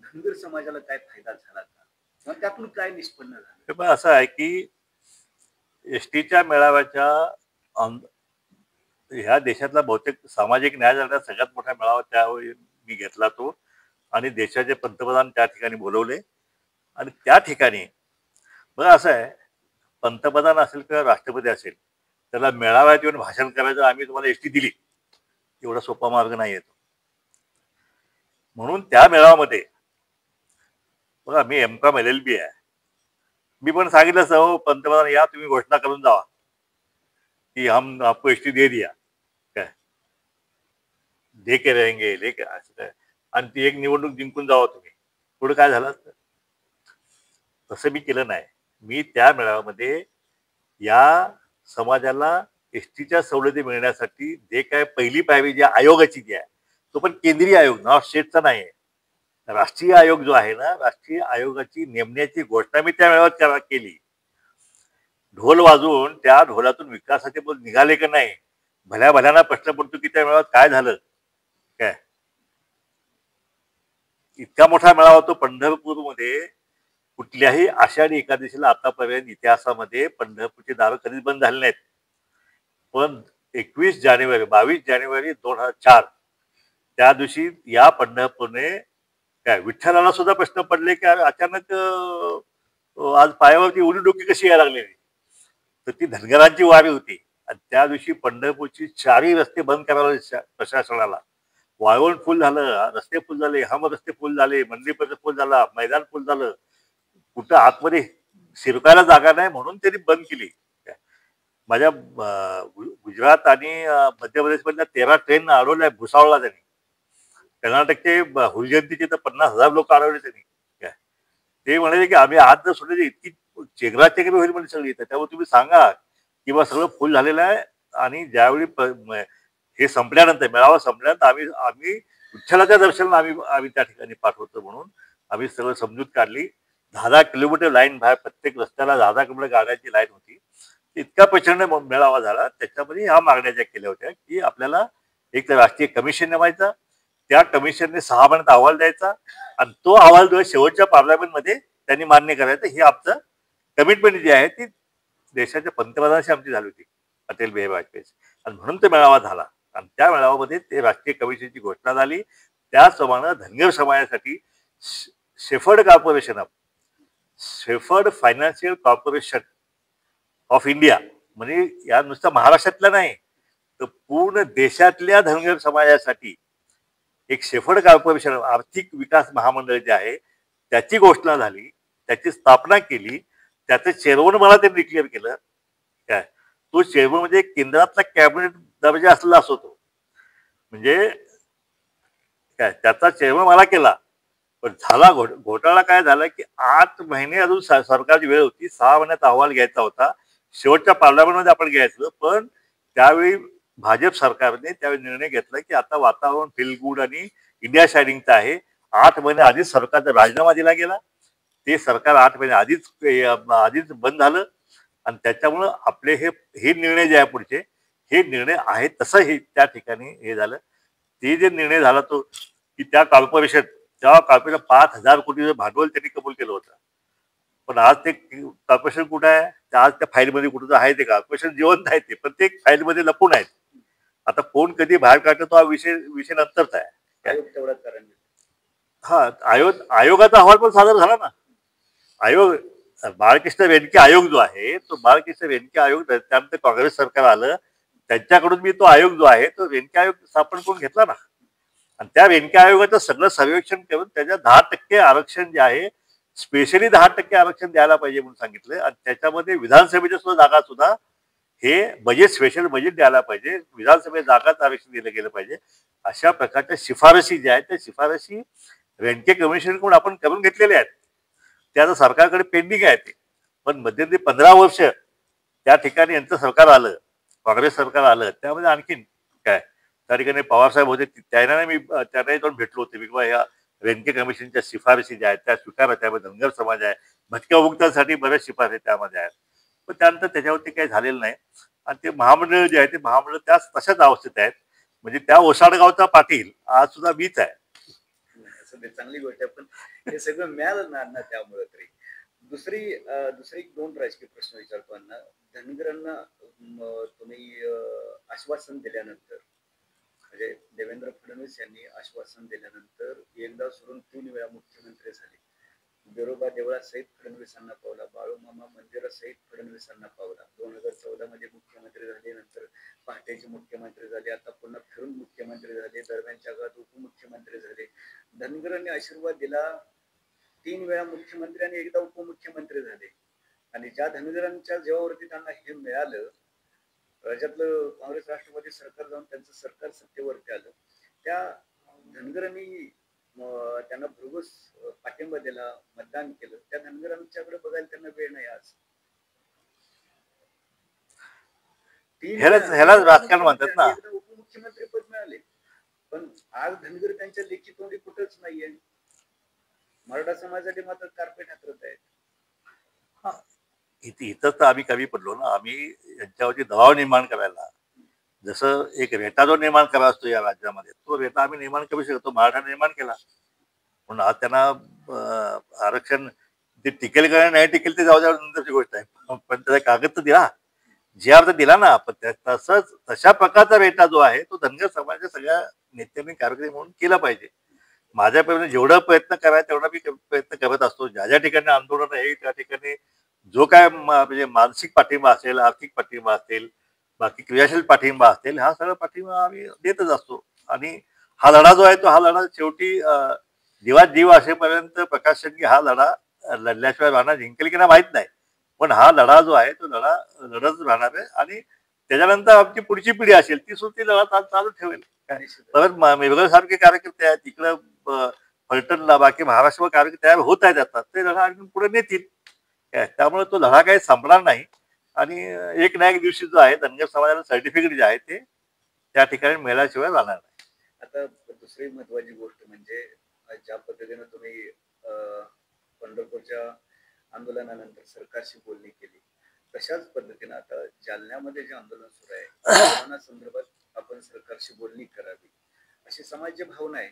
धनगर समाजाला काय फायदा झाला का, किंवा त्यातून काय निष्पन्न झालं? असं आहे की एसटीच्या मेळाव्याच्या ह्या देशातला बहुतेक सामाजिक न्याय झालेला सगळ्यात मोठा मेळावा त्यावेळी मी घेतला तो. आणि देशाचे पंतप्रधान त्या ठिकाणी बोलवले. आणि त्या ठिकाणी बघा असं आहे, पंतप्रधान असेल किंवा राष्ट्रपती असेल, त्याला मेळाव्यात येऊन भाषण करायचं, आम्ही तुम्हाला एसटी दिली, एवढा सोपा मार्ग नाही येतो. म्हणून त्या मेळाव्यामध्ये बघा, मी एमकॉम LLB आहे, मी पण सांगितलं असं, पंतप्रधान या, तुम्ही घोषणा करून जावा की हम आपको एसटी दे दिया, काय दे के रहेंगे, असं काय. आणि ती एक निवडणूक जिंकून जावा तुम्ही. पुढे काय झालं? तसं मी केलं नाही. मी त्या मेळाव्यामध्ये या समाजाला एसटीच्या सवलती मिळण्यासाठी जे काय पहिली पायरी जी आयोगाची जी आहे, तो पण केंद्रीय आयोग, नॉर्थ स्टेटचा नाही आहे, राष्ट्रीय आयोग जो आहे ना, राष्ट्रीय आयोगाची नेमण्याची घोषणा मी त्या मेळाव्यात केली. ढोल वाजवून त्या ढोलातून विकासाचे बोल निघाले का नाही, भल्याना प्रश्न पडतो की त्या मेळाव्यात काय झालं. काय इतका मोठा मेळावा होतो पंढरपूरमध्ये. कुठल्याही आषाढी एकादशीला आतापर्यंत इतिहासामध्ये पंढरपूरची दारं कधीच बंद झाली नाहीत. पण 22 जानेवारी 2004 त्या दिवशी या पंढरपूरने काय विठ्ठलाला सुद्धा प्रश्न पडले की अचानक आज पायावरती उडी डोकी कशी यायला लागलेली. तर ती धनगरांची वारी होती. आणि त्या दिवशी पंढरपूरची 4ही रस्ते बंद करायला प्रशासनाला. वाळवण फुल झालं, रस्ते फुल झाले, हम रस्ते फुल झाले, मंदिर परिसर फुल झाला, मैदान फुल झालं, कुठं आतमध्ये शिरकायला जागा नाही म्हणून त्यांनी बंद केली. माझ्या गुजरात आणि मध्य प्रदेशमधल्या 13 ट्रेन अडवल्या, भुसावळला त्यांनी. कर्नाटकचे हुलजयंतीचे तर 50,000 लोक अडवले त्यांनी. ते म्हणाले की आम्ही आज जर सोडले इतकी चेंगराचेंगरी होईल म्हणजे सगळी, त्याच्यावर तुम्ही सांगा की बा सगळं फुल झालेलं आहे. आणि ज्यावेळी हे संपल्यानंतर, मेळावा संपल्यानंतर आम्ही विठ्ठलाच्या दर्शनाला आम्ही त्या ठिकाणी पाठवतो म्हणून आम्ही सगळं समजूत काढली. 10 किलोमीटर लाईन बाहेर, प्रत्येक रस्त्याला 10 किलोमीटर गाड्यांची लाईन होती. इतका प्रचंड मेळावा झाला. त्याच्यामध्ये ह्या मागण्या ज्या केल्या होत्या की आपल्याला एक तर राष्ट्रीय कमिशन नेमायचा, त्या कमिशनने 6 महिन्यात अहवाल द्यायचा, आणि तो अहवाल जो शेवटच्या पार्लमेंटमध्ये त्यांनी मान्य करायचं. ही आमचं कमिटमेंट जी आहे ती देशाच्या पंतप्रधानांशी आमची झाली होती, अटल बिहारी वाजपेयी. आणि म्हणून तो मेळावा झाला. आणि त्या मेळाव्यामध्ये ते राष्ट्रीय कमिशनची घोषणा झाली. त्याचप्रमाणे धनगर समाजासाठी shepherd financial corporation of India, म्हणजे या नुसतं महाराष्ट्रातल्या नाही तर पूर्ण देशातल्या धनगर समाजासाठी एक शेफर्ड कॉर्पोरेशन, आर्थिक विकास महामंडळ जे आहे त्याची घोषणा झाली, त्याची स्थापना केली. त्याचं चेअरमन मला त्यांनी डिक्लेअर केलं. काय तो चेअरमन म्हणजे केंद्रातला कॅबिनेट दर्जा असलेला असतो तो. म्हणजे काय त्याचा चेअरमन मला केला. पण झाला घोटाळा काय झाला की 8 महिने अजून सरकारची वेळ होती. 6 महिन्यात अहवाल घ्यायचा होता. शेवटच्या पार्लमेंटमध्ये आपण घ्यायचं. पण त्यावेळी भाजप सरकारने त्यावेळी निर्णय घेतला की आता वातावरण फील गुड आणि इंडिया शायनिंगचं आहे. 8 महिने आधीच सरकारचा राजीनामा दिला गेला. ते सरकार 8 महिने आधीच बंद झालं. आणि त्याच्यामुळं आपले हे निर्णय जे आहे पुढचे हे निर्णय आहेत तसं हे त्या ठिकाणी हे झालं. ते जे निर्णय झाला तो की त्या कॉर्पोरेशन 5,000 कोटी भांडवल त्यांनी कबूल केलं होतं. पण आज ते कॉर्पोरेशन कुठं आहे? आज त्या फाईलमध्ये कुठं आहे ते कॉर्पोरेशन जिवंत आहे ते, पण ते फाईलमध्ये लपून आहेत. आता कोण कधी बाहेर काढतो तो हा विषय नंतरचा आहे. आयोग तेवढा कारण हा आयोगाचा अहवाल पण सादर झाला ना. आयोग बाळकृष्ण रेणके आयोग जो आहे तो बाळकृष्ण रेणके आयोग त्यानंतर काँग्रेस सरकार आलं. त्यांच्याकडून मी तो आयोग जो आहे तो रेणके आयोग स्थापन करून घेतला ना. आणि त्या रेणके आयोगाचं सगळं सर्वेक्षण करून त्याच्या 10% आरक्षण जे आहे स्पेशली 10% आरक्षण द्यायला पाहिजे म्हणून सांगितलं. आणि त्याच्यामध्ये विधानसभेच्या सुद्धा जागा सुद्धा हे स्पेशल बजेट द्यायला पाहिजे. विधानसभेत जागाच आरक्षण दिलं गेलं पाहिजे. अशा प्रकारच्या शिफारशी ज्या आहेत त्या शिफारशी रेणके कमिशनकडून आपण करून घेतलेल्या आहेत. ते आता सरकारकडे पेंडिंग आहे ते. पण मध्यंतरी 15 वर्ष त्या ठिकाणी यांचं सरकार आलं, काँग्रेस सरकार आलं. त्यामध्ये आणखीन काय त्या ठिकाणी पवारसाहेब होते. त्यांनाही जाऊन भेटलो होतो. मी या रेणके कमिशनच्या शिफारशी ज्या आहेत त्या स्वीकारा. त्यामध्ये धनगर समाज आहे, भटक्या उपभोक्त्यांसाठी बऱ्याच शिफारशी त्यामध्ये आहेत. पण त्यानंतर त्याच्यावरती काही झालेलं नाही. आणि ते महामंडळ जे आहे ते महामंडळ तशाच अवस्थेत आहेत. म्हणजे त्या ओसाडगावचा पाटील आज सुद्धा मीच आहे. चांगली गोष्ट आहे. पण हे सगळं मिळालं ना अण्णा त्यामुळे तरी. दुसरी 2 राजकीय प्रश्न विचारतो अण्णा. धनगरांना तुम्ही आश्वासन दिल्यानंतर म्हणजे देवेंद्र फडणवीस यांनी आश्वासन दिल्यानंतर एकदा सोडून 3 वेळा मुख्यमंत्री झाले. बिरोबा देवळा सहित फडणवीसांना पावला, बाळूमामा मंदिरा सहित फडणवीसांना पावला. 2014 मध्ये मुख्यमंत्री झाले, नंतर पहाटेचे मुख्यमंत्री झाले, आता पुन्हा फिरून मुख्यमंत्री झाले, दरम्यानच्या काळात उपमुख्यमंत्री झाले. धनगरांनी आशीर्वाद दिला. 3 वेळा मुख्यमंत्री आणि एकदा उपमुख्यमंत्री झाले. आणि ज्या धनगरांच्या जीवावरती त्यांना हे मिळालं, राज्यातलं काँग्रेस राष्ट्रवादी सरकार जाऊन त्यांचं सरकार सत्तेवरती आलं, त्या धनगरांनी त्यांना भरघोस पाठिंबा दिला, मतदान केलं. त्या धनगरांच्याकडे बघायला त्यांना वेळ नाही आज. ह्यालाच राजकारण म्हणतात ना. उपमुख्यमंत्री पद मिळाले, पण आज धनगर त्यांच्या लेखी तोंडी कुठंच नाहीये. मराठा समाजाने मात्र कार्पेट हातरत आहेत. इथं तर आम्ही कमी पडलो ना. आम्ही यांच्यावरती दबाव निर्माण करायला, जसं एक रेटा जो निर्माण करावा असतो या राज्यामध्ये, तो रेटा आम्ही निर्माण करू शकतो. मराठा निर्माण केला. म्हणून आज त्यांना आरक्षण ते टिकेल का नाही टिकेल ते जाऊ द्या नंतरची गोष्ट आहे. पण त्याचा कागद तर दिला, जी अर्थ दिला ना. पण तशा प्रकारचा रेटा जो आहे तो धनगर समाजाच्या सगळ्या नेत्यांनी कार्यक्रम म्हणून केला पाहिजे. माझ्यापर्यंत जेवढा प्रयत्न करायचा तेवढा मी प्रयत्न करत असतो. ज्या ज्या ठिकाणी आंदोलन आहे त्या ठिकाणी जो काय म्हणजे मानसिक पाठिंबा असेल, आर्थिक पाठिंबा असेल, बाकी क्रियाशील पाठिंबा असेल, हा सगळा पाठिंबा आम्ही देतच असतो. आणि हा लढा जो आहे तो हा लढा शेवटी जीवात जीव असेपर्यंत प्रकाश शेंडगे हा लढा लढल्याशिवाय राहणार जिंकेल की नाही माहित नाही. पण हा लढा जो आहे तो लढा लढत राहणार आहे. आणि त्याच्यानंतर आमची पुढची पिढी असेल ती सुद्धा लढा चालू ठेवेल. परत मेघगडसारखे कार्यकर्ते आहेत तिकडं फलटणला, बाकी महाराष्ट्र कार्यकर्ते तयार होत आहेत. आता ते लढा आणखी पुढे नेतील. त्यामुळे तो लढा काही संपणार नाही. आणि एक ना एक दिवशी जो आहे धनगर समाजाला सर्टिफिकेट जे आहे ते त्या ठिकाणी मिळाल्याशिवाय राहणार नाही. आता दुसरी महत्वाची गोष्ट म्हणजे ज्या पद्धतीने तुम्ही पंढरपूरच्या आंदोलनानंतर सरकारशी बोलणी केली, तशाच पद्धतीने आता जालन्यामध्ये जे आंदोलन सुरू आहे कोरोना संदर्भात आपण सरकारशी बोलणी करावी अशी समाज भावना आहे.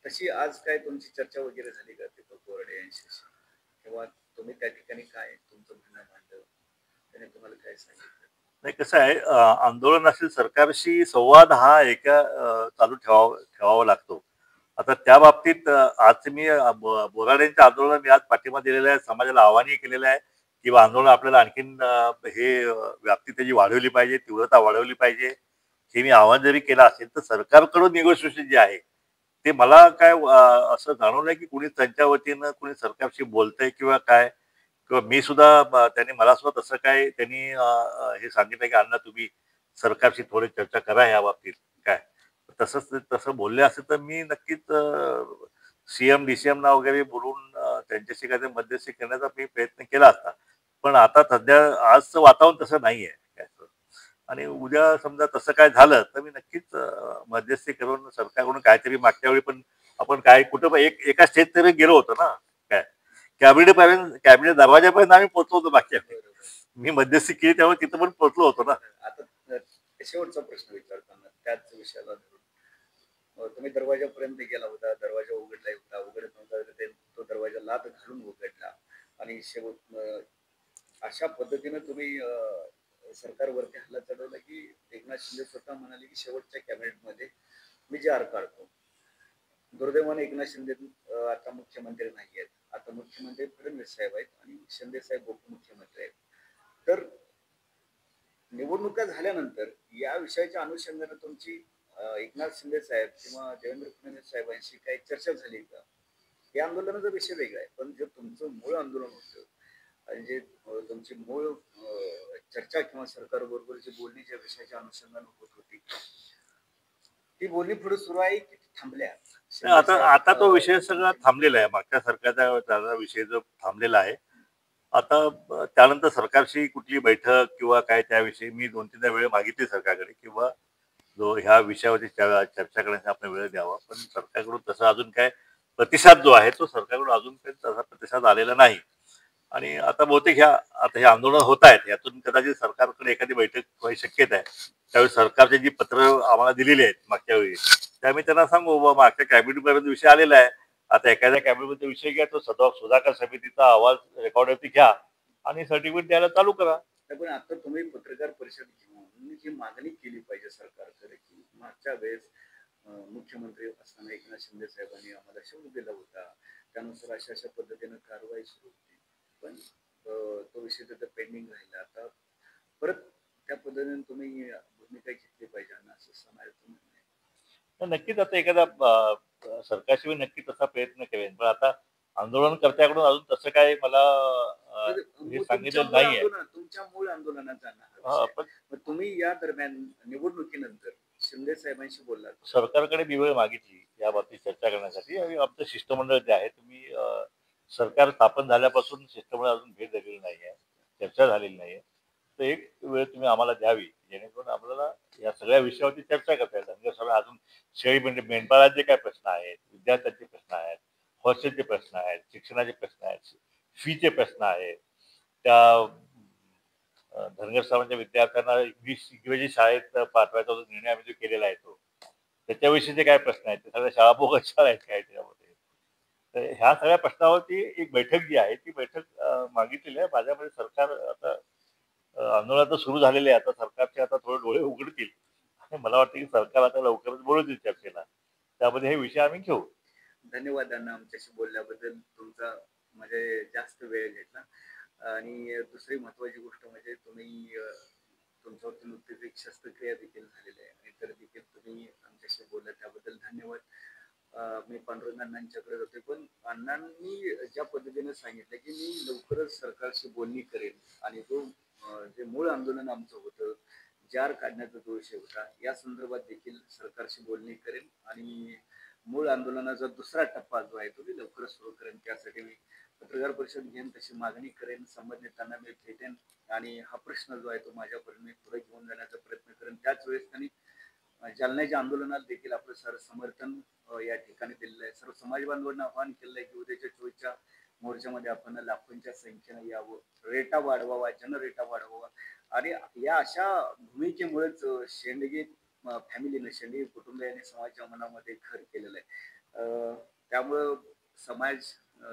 तशी आज काय तुमची चर्चा वगैरे झाली का दीपक बोराडे यांच्याशी, किंवा तुम्ही त्या ठिकाणी काय तुमचं म्हणणं मांडलं, त्याने तुम्हाला काय सांगितलं? नाही, कसं आहे, आंदोलन असेल सरकारशी संवाद हा चालू ठेवावा लागतो. आता त्या बाबतीत आज मी बोराडेंच्या आंदोलन मी आज पाठिंबा दिलेला आहे, समाजाला आवाहनही केलेलं आहे की आंदोलन आपल्याला आणखीन हे व्याप्ती त्याची वाढवली पाहिजे, तीव्रता वाढवली पाहिजे. हे मी आवाहन जरी केलं असेल तर सरकारकडून निगोशिएशन जे आहे ते मला काय असं जाणवलं की कुणी त्यांच्या वतीनं कुणी सरकारशी बोलतंय किंवा काय. किंवा मी सुद्धा त्यांनी मला सुद्धा तसं काय त्यांनी हे सांगितलं की अण्णा तुम्ही सरकारशी थोडी चर्चा करा या बाबतीत काय. तसं बोलले असते तर मी नक्कीच सीएम डीसीएमना वगैरे बोलून त्यांच्याशी काहीतरी मध्यस्थी करण्याचा मी प्रयत्न केला असता. पण आता सध्या आजचं वातावरण तसं नाहीये काय. आणि उद्या समजा तसं काय झालं तर मी नक्कीच मध्यस्थी करून सरकारकडून काहीतरी मागच्या वेळी पण आपण काय कुठं पण एका स्टेज तरी गेलो होतो ना काय. कॅबिनेट दरवाजापर्यंत आम्ही पोहोचलो होतो मागच्या वेळी. बरोबर. मी मध्यस्थी केली त्यामुळे तिथं पण पोहोचलो होतो ना. आता शेवटचा प्रश्न विचारताना त्याच विषयाला धरून तुम्ही दरवाजापर्यंत गेला होता, दरवाजा उघडला होता, उघडत नव्हता तर तो दरवाजा लाथ घालून उघडला आणि शेवट अशा पद्धतीने तुम्ही सरकारवरती हल्ला चढवला की एकनाथ शिंदे स्वतः म्हणाले की शेवटच्या कॅबिनेटमध्ये मी जे आर काढतो. दुर्दैवाने एकनाथ शिंदे आता मुख्यमंत्री नाही आहेत. आता मुख्यमंत्री फडणवीस साहेब आहेत आणि शिंदे साहेब उपमुख्यमंत्री आहेत. तर निवडणुका झाल्यानंतर या विषयाच्या अनुषंगाने तुमची एकनाथ शिंदे साहेब किंवा देवेंद्र फडणवीस साहेबांशी काही चर्चा झाली का? या आंदोलनाचा विषय वेगळा आहे, पण जे तुमचं मूळ आंदोलन होतं आणि जे तुमची मूळ चर्चा किंवा सरकारबरोबर जी बोलणी ज्या विषयाच्या अनुषंगाने होत होती ती बोलणी पुढे सुरू आहे की थांबल्या? आता तो विषय सगळा थांबलेला आहे. मागच्या सरकारचा विषय जो थांबलेला आहे. आता त्यानंतर सरकारशी कुठली बैठक किंवा काय त्याविषयी मी 2-3दा वेळ मागितली सरकारकडे किंवा जो ह्या विषयावरती चर्चा करण्याचा आपण वेळ द्यावा. पण सरकारकडून तसा अजून काय प्रतिसाद जो आहे तो सरकारकडून अजून काही तसा प्रतिसाद आलेला नाही. आणि आता बहुतेक आता हे आंदोलन होत आहेत यातून कदाचित सरकारकडे एखादी बैठक व्हायची शक्यता आहे. त्यावेळी सरकारचे जी पत्र आम्हाला दिलेली आहेत मागच्या वेळी त्या मी त्यांना सांगू बाबा मागच्या कॅबिनेटपर्यंत विषय आलेला आहे. आता एखाद्या कॅबिनेटमध्ये विषय घ्या तो सुधाकर समितीचा अहवाल रेकॉर्डवरती घ्या आणि सर्टिफिकेट द्यायला चालू करा. पण आता तुम्ही पत्रकार परिषद घेऊन जी मागणी केली पाहिजे सरकारकडे की मागच्या वेळेस मुख्यमंत्री असताना एकनाथ शिंदे साहेबांनी आम्हाला शब्द दिला होता, त्यानुसार अशा अशा पद्धतीने कारवाई सुरू होती, पण तो विषय तिथं पेंडिंग राहिला. आता परत त्या पद्धतीने तुम्ही भूमिका घेतली पाहिजे असं समाजाचं म्हणणं आहे. नक्कीच आता एखादा सरकारशी मी नक्की तसा प्रयत्न करेन. पण आता आंदोलनकर्त्याकडून अजून तसं काही मला हे सांगितलं नाहीये. तुमच्या मूळ आंदोलनाचा हा, पण तुम्ही या दरम्यान निवडणुकीनंतर शिंदे साहेबांशी बोललात? सरकारकडे मी वेळ मागितली या बाबतीत चर्चा करण्यासाठी आणि आमचं शिष्टमंडळ जे आहे तुम्ही सरकार स्थापन झाल्यापासून शिष्टमंडळ अजून भेट दिलेली नाहीये, चर्चा झालेली नाहीये. तर एक वेळ तुम्ही आम्हाला द्यावी जेणेकरून आपल्याला या सगळ्या विषयावरती चर्चा करता येईल. म्हणजे सगळं अजून शेळी मेंढपाळाचे काय प्रश्न आहेत, विद्यार्थ्यांचे प्रश्न आहेत, हॉस्टेलचे प्रश्न आहेत, शिक्षणाचे प्रश्न आहेत, फीचे प्रश्न आहेत, त्या धनगर समाजाच्या विद्यार्थ्यांना इंग्रजी शाळेत पाठवायचा जो निर्णय आम्ही जो केलेला आहे तो त्याच्याविषयीचे काय प्रश्न आहेत ते सगळ्या शाळा बोगस शाळा आहेत काय त्याच्यामध्ये. तर ह्या सगळ्या प्रश्नावरती एक बैठक जी आहे ती बैठक मागितलेली आहे. माझ्यामध्ये सरकार आता आंदोलन तर सुरू झालेले आहे. आता सरकारचे आता थोडे डोळे उघडतील आणि मला वाटतं की सरकार आता लवकरच बोलवतील चर्चेला. त्यामध्ये हे विषय आम्ही घेऊ. धन्यवाद अण्णा आमच्याशी बोलल्याबद्दल. तुमचा म्हणजे जास्त वेळ घेतला. आणि दुसरी महत्वाची गोष्ट म्हणजे तुम्ही तुमच्यावरती नुकतीच एक शस्त्रक्रिया देखील झालेली आहे आणि तर देखील तुम्ही आमच्याशी बोलला त्याबद्दल धन्यवाद. मी पांडुरंग अण्णांच्याकडे जातोय, पण अण्णांनी ज्या पद्धतीने सांगितलं की मी लवकरच सरकारशी बोलणी करेन आणि जो जे मूळ आंदोलन आमचं होतं, जार काढण्याचा जो विषय होता, या संदर्भात देखील सरकारशी बोलणी करेन आणि मूळ आंदोलनाचा दुसरा टप्पा जो आहे तो मी लवकरच सुरू करेन. त्यासाठी मी पत्रकार परिषद घेऊन तशी मागणी करेन, संबंधितांना मी भेटेन आणि हा प्रश्न जो आहे तो माझ्यापर्यंत मी पुढे घेऊन जाण्याचा प्रयत्न करेन. त्याच वेळेस त्यांनी जालन्याच्या आंदोलनाला देखील आपलं सर समर्थन या ठिकाणी दिलेलं आहे. सर्व समाज बांधवांना आवाहन केलं आहे की उद्याच्या 24च्या मोर्चामध्ये आपण लाखोंच्या संख्येनं यावं, रेटा वाढवावा, जनरेटा वाढवावा आणि या अशा भूमिकेमुळेच शेंडगे फॅमिलीने शेंडगे कुटुंबियांनी समाजाच्या मनामध्ये घर केलेलं आहे. त्यामुळं समाज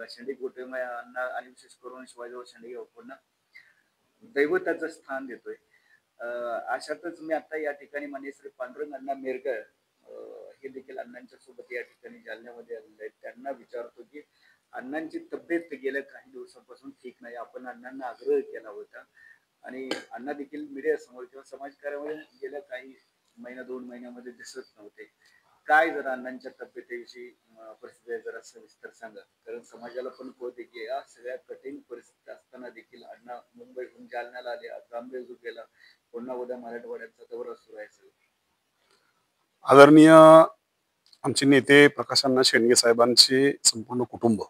शेंडगे कुटुंबियांना आणि विशेष करून शिवाजीराव शेंडगे बापूंना दैवताचं स्थान देतोय. अशातच मी आता या ठिकाणी माननीय श्री पांडुरंग अण्णा मेरकर हे देखील अण्णांच्या सोबत या ठिकाणी जालन्यामध्ये आलेले आहेत. त्यांना विचारतो की अण्णांची तब्येत गेल्या काही दिवसांपासून ठीक नाही. आपण अण्णांना आग्रह केला होता आणि अण्णा देखील मीडिया समोर किंवा समाजकार्यामध्ये गेल्या काही महिना 2 महिन्यामध्ये दिसत नव्हते. काय जरा अण्णांच्या तब्येतीविषयी परिस्थिती जरा सविस्तर सांगा, कारण समाजाला पण कळते की या सगळ्या कठीण परिस्थिती असताना देखील अण्णा मुंबईहून जालन्याला आले, आज रामदेव गेला, पुन्हा उद्या मराठवाड्याचा दौरा सुरू आहे. आदरणीय आमचे नेते प्रकाश अण्णा शेंडगे साहेबांचे संपूर्ण कुटुंब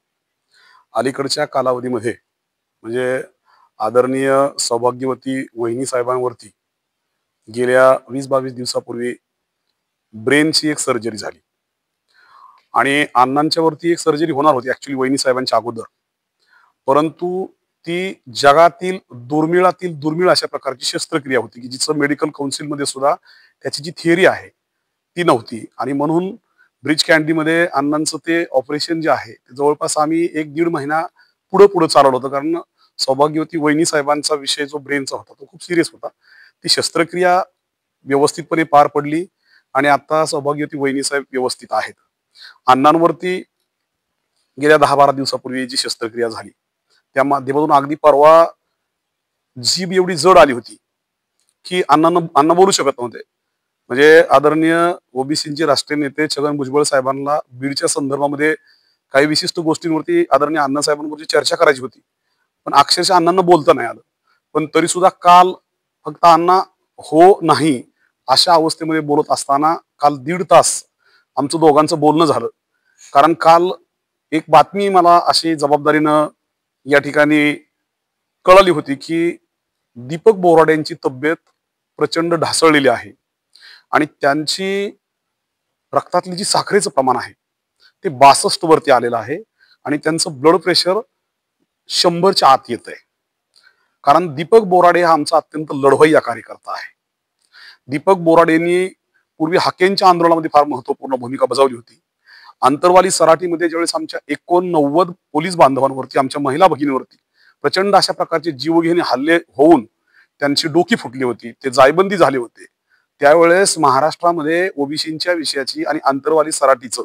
अलीकडच्या कालावधीमध्ये म्हणजे आदरणीय सौभाग्यवती वहिनी साहेबांवरती गेल्या 20-22 दिवसापूर्वी ब्रेनची एक सर्जरी झाली आणि अण्णांच्यावरती एक सर्जरी होणार होती ऍक्च्युली वहिनी साहेबांच्या अगोदर, परंतु ती जगातील दुर्मिळातील दुर्मिळ अशा प्रकारची शस्त्रक्रिया होती की जिचं मेडिकल काउन्सिलमध्ये सुद्धा त्याची जी थिअरी आहे ती नव्हती. आणि म्हणून ब्रिज कॅन्डीमध्ये अण्णांचं ते ऑपरेशन जे आहे ते जवळपास आम्ही 1-1.5 महिना पुढे चालवलं होतं, कारण सौभाग्यवती वहिनी साहेबांचा विषय जो ब्रेनचा होता तो खूप सिरियस होता. ती शस्त्रक्रिया व्यवस्थितपणे पार पडली आणि आता सौभाग्यवती वहिनी साहेब व्यवस्थित आहेत. अण्णांवरती गेल्या 10-12 दिवसापूर्वी जी शस्त्रक्रिया झाली त्या माध्यमातून अगदी परवा जीभ एवढी जड आली होती की अण्णा बोलू शकत नव्हते. म्हणजे आदरणीय ओबीसीचे राष्ट्रीय नेते छगन भुजबळ साहेबांना बीडच्या संदर्भामध्ये काही विशिष्ट गोष्टींवरती आदरणीय अण्णा साहेबांवरची चर्चा करायची होती, पण अक्षरशः अण्णांना बोलता नाही आलं. पण तरी सुद्धा काल फक्त अण्णा हो नाही अशा अवस्थेमध्ये बोलत असताना काल 1.5 तास आमचं दोघांचं बोलणं झालं. कारण काल एक बातमी मला अशी जबाबदारीनं या ठिकाणी कळली होती की दीपक बोराडे यांची तब्येत प्रचंड ढासळलेली आहे आणि त्यांची रक्तातली जी साखरेचं प्रमाण आहे ते 62 वरती आलेलं आहे आणि त्यांचं ब्लड प्रेशर 100च्या आत येत आहे. कारण दीपक बोराडे हा आमचा अत्यंत लढवय्या कार्यकर्ता आहे. दीपक बोराडेंनी पूर्वी हाकेंच्या आंदोलनामध्ये फार महत्वपूर्ण भूमिका बजावली होती. आंतरवाली सराटीमध्ये ज्यावेळेस आमच्या 89 पोलीस बांधवांवरती आमच्या महिला भगिनीवरती प्रचंड अशा प्रकारचे जीवघेणे हल्ले होऊन त्यांची डोकी फुटली होती, ते जायबंदी झाले होते, त्यावेळेस महाराष्ट्रामध्ये ओबीसींच्या विषयाची आणि आंतरवाली सराटीचं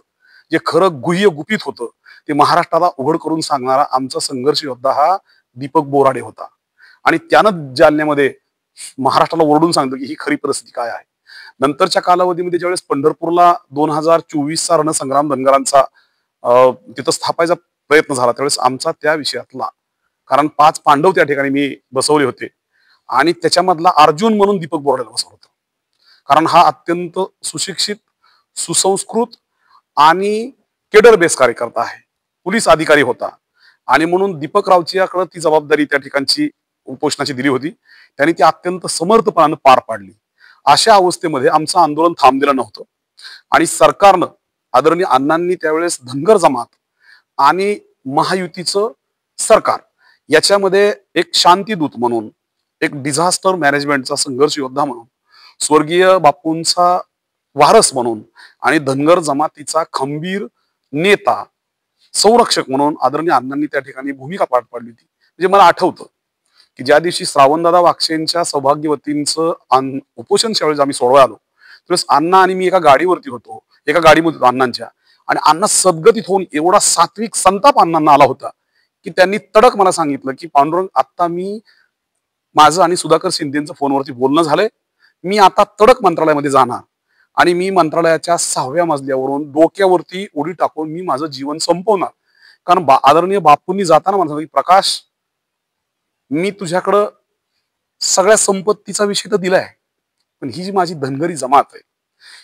जे खरं गुह्य गुपित होतं ते महाराष्ट्राला उघड करून सांगणारा आमचा संघर्ष योद्धा हा दीपक बोराडे होता. आणि त्यानं जालन्यामध्ये महाराष्ट्राला ओरडून सांगतो की ही खरी परिस्थिती काय आहे. नंतरच्या कालावधीमध्ये ज्यावेळेस पंढरपूरला 2024चा रणसंग्राम धनगरांचा तिथं स्थापायचा प्रयत्न झाला त्यावेळेस आमचा त्या विषयातला, कारण 5 पांडव त्या ठिकाणी मी बसवले होते आणि त्याच्यामधला अर्जुन म्हणून दीपक बोराडेला बसवलं होतं. कारण हा अत्यंत सुशिक्षित, सुसंस्कृत आणि केडर बेस कार्यकर्ता आहे, पोलीस अधिकारी होता आणि म्हणून दीपकरावच्याकडे ती जबाबदारी त्या ठिकाणची उपोषणाची दिली होती. त्यांनी ती अत्यंत समर्थपणानं पार पाडली. अशा अवस्थेमध्ये आमचं आंदोलन थांबलेलं नव्हतं आणि सरकारनं आदरणीय अण्णांनी त्यावेळेस धनगर जमात आणि महायुतीचं सरकार याच्यामध्ये एक शांतीदूत म्हणून, एक डिझास्टर मॅनेजमेंटचा संघर्ष योद्धा म्हणून, स्वर्गीय बापूंचा वारस म्हणून आणि धनगर जमातीचा खंबीर नेता, संरक्षक म्हणून आदरणीय अण्णांनी त्या ठिकाणी भूमिका पार पाडली होती. म्हणजे मला आठवतं की ज्या दिवशी श्रावणदादा वाक्षेंच्या सौभाग्यवतींचं उपोषण त्यावेळेस आम्ही सोडवायला आलो त्यावेळेस अण्णा आणि मी एका गाडीवरती होतो, एका गाडीमध्ये होतो अण्णांच्या, आणि अण्णा सद्गतीत होऊन एवढा सात्विक संताप अण्णांना आला होता की त्यांनी तडक मला सांगितलं की पांडुरंग, आता मी माझं आणि सुधाकर शिंदेचं फोनवरती बोलणं झालंय, मी आता तडक मंत्रालयामध्ये जाणार आणि मी मंत्रालयाच्या 6व्या मजल्यावरून डोक्यावरती उडी टाकून मी माझं जीवन संपवणार. कारण आदरणीय बापूंनी जाताना म्हणतात की प्रकाश, मी तुझ्याकडं सगळ्या संपत्तीचा विषय तर दिलाय, पण ही जी माझी धनगरी जमात आहे,